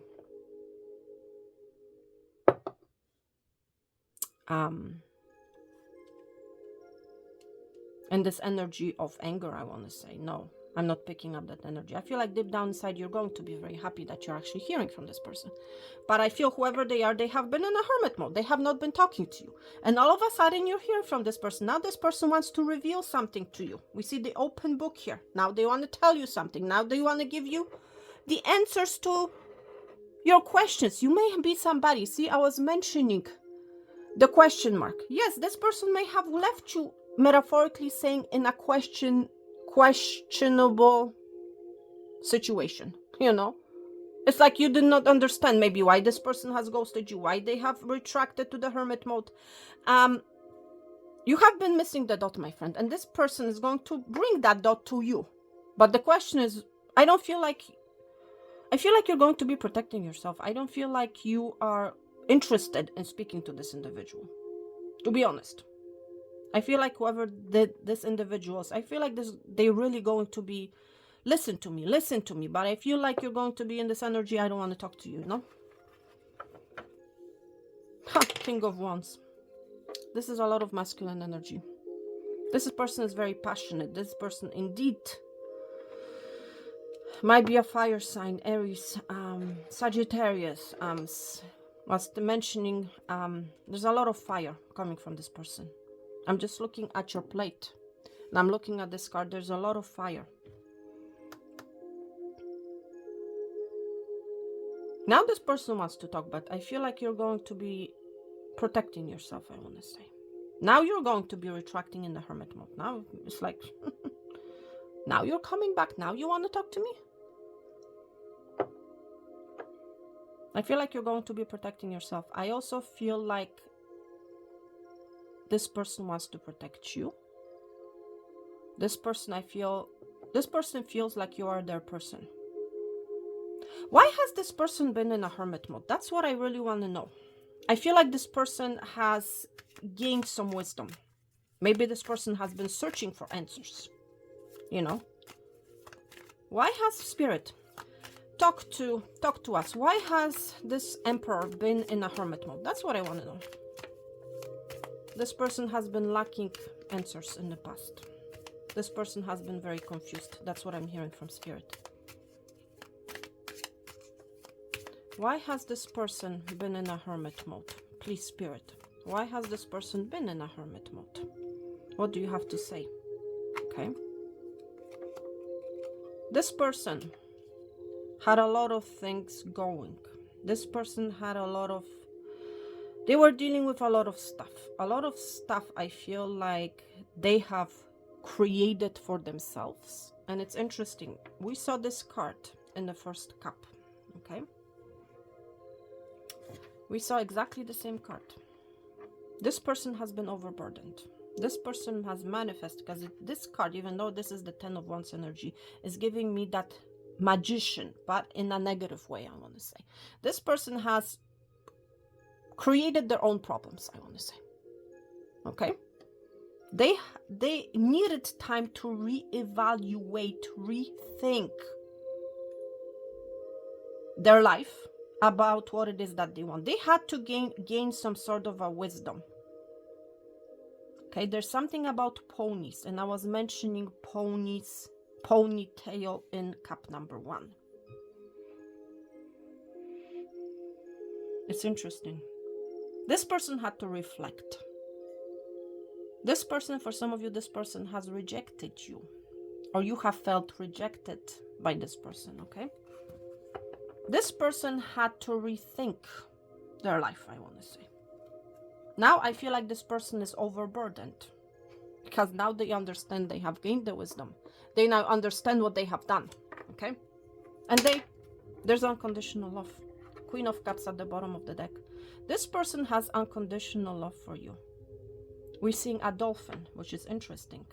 A: in this energy of anger, I want to say. No, I'm not picking up that energy. I feel like deep down inside, you're going to be very happy that you're actually hearing from this person. But I feel whoever they are, they have been in a hermit mode. They have not been talking to you. And all of a sudden, you're hearing from this person. Now this person wants to reveal something to you. We see the open book here. Now they want to tell you something. Now they want to give you the answers to your questions. You may be somebody. See, I was mentioning the question mark. Yes, this person may have left you, metaphorically saying, in a questionable situation, you know. It's like you did not understand maybe why this person has ghosted you, why they have retracted to the hermit mode. You have been missing the dot, my friend, and this person is going to bring that dot to you. But the question is, I feel like you're going to be protecting yourself. I don't feel like you are interested in speaking to this individual, to be honest. I feel like whoever this individuals, I feel like they're really going to be, listen to me, but I feel like you're going to be in this energy, I don't want to talk to you, no? King of Wands. This is a lot of masculine energy. This person is very passionate. This person indeed might be a fire sign, Aries, Sagittarius. Was mentioning, there's a lot of fire coming from this person. I'm just looking at your plate, and I'm looking at this card. There's a lot of fire. Now this person wants to talk, but I feel like you're going to be protecting yourself, I want to say. Now you're going to be retracting in the hermit mode. Now it's like, now you're coming back. Now you want to talk to me? I feel like you're going to be protecting yourself. I also feel like this person wants to protect you. This person feels like you are their person. Why has this person been in a hermit mode? That's what I really want to know. I feel like this person has gained some wisdom. Maybe this person has been searching for answers, you know. Why has Spirit talk to us? Why has this Emperor been in a hermit mode? That's what I want to know. This person has been lacking answers in the past. This person has been very confused. That's what I'm hearing from Spirit. Why has this person been in a hermit mode? Please, Spirit. Why has this person been in a hermit mode? What do you have to say? Okay. This person had a lot of things going. This person had a lot of... They were dealing with a lot of stuff. A lot of stuff I feel like they have created for themselves. And it's interesting. We saw this card in the first cup. Okay. We saw exactly the same card. This person has been overburdened. This person has manifested, because this card, even though this is the 10 of Wands energy, is giving me that magician, but in a negative way, I want to say. This person has created their own problems, I want to say. Okay? They needed time to reevaluate, rethink their life about what it is that they want. They had to gain some sort of a wisdom. Okay, there's something about ponies, and I was mentioning ponies, ponytail in cup number 1. It's interesting. This person had to reflect. This person, for some of you, this person has rejected you, or you have felt rejected by this person, okay? This person had to rethink their life, I want to say. Now I feel like this person is overburdened, because now they understand, they have gained the wisdom. They now understand what they have done, okay? And there's unconditional love. Queen of Cups at the bottom of the deck. This person has unconditional love for you. We're seeing a dolphin, which is interesting.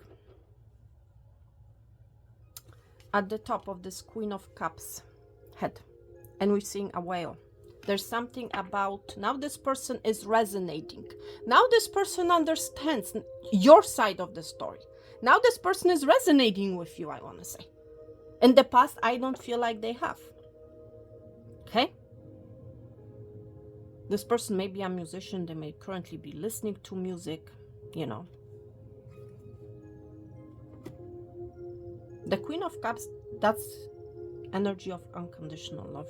A: At the top of this Queen of Cups head. And we're seeing a whale. There's something about, now this person is resonating. Now this person understands your side of the story. Now this person is resonating with you, I want to say. In the past, I don't feel like they have. Okay? This person may be a musician. They may currently be listening to music, you know. The Queen of Cups, that's energy of unconditional love.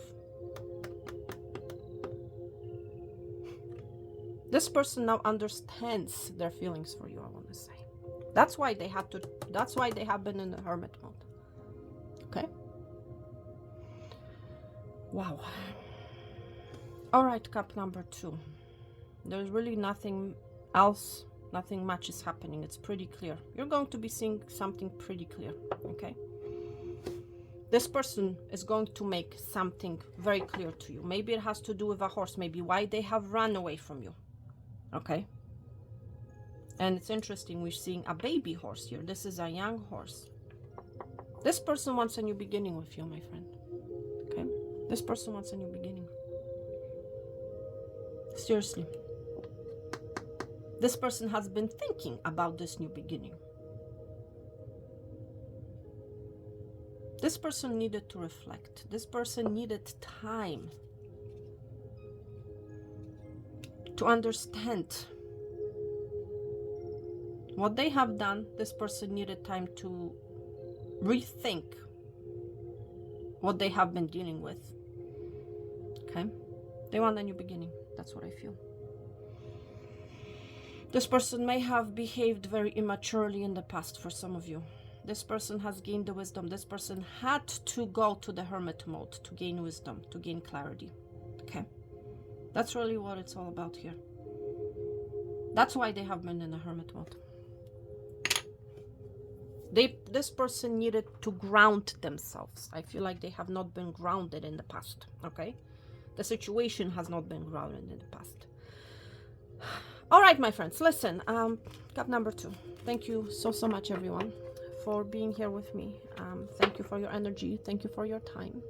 A: This person now understands their feelings for you, I want to say. That's why they have been in the hermit mode. Okay? Wow. All right, cup number 2. There's really nothing else, nothing much is happening. It's pretty clear. You're going to be seeing something pretty clear, okay? This person is going to make something very clear to you. Maybe it has to do with a horse, maybe why they have run away from you. Okay, and it's interesting, we're seeing a baby horse here. This is a young horse. This person wants a new beginning with you, my friend. Okay, this person wants a new beginning. Seriously, this person has been thinking about this new beginning. This person needed to reflect. This person needed time to understand what they have done. This person needed time to rethink what they have been dealing with. Okay? They want a new beginning. That's what I feel. This person may have behaved very immaturely in the past for some of you. This person has gained the wisdom. This person had to go to the hermit mode to gain wisdom, to gain clarity. Okay? That's really what it's all about here. That's why they have been in a hermit mode. This person needed to ground themselves. I feel like they have not been grounded in the past, okay? The situation has not been grounded in the past. All right, my friends, listen, cup number 2. Thank you so much, everyone, for being here with me. Thank you for your energy. Thank you for your time.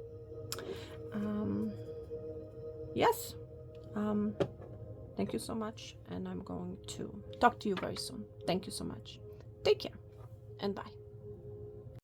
A: yes, thank you so much, and I'm going to talk to you very soon. Thank you so much. Take care, and bye.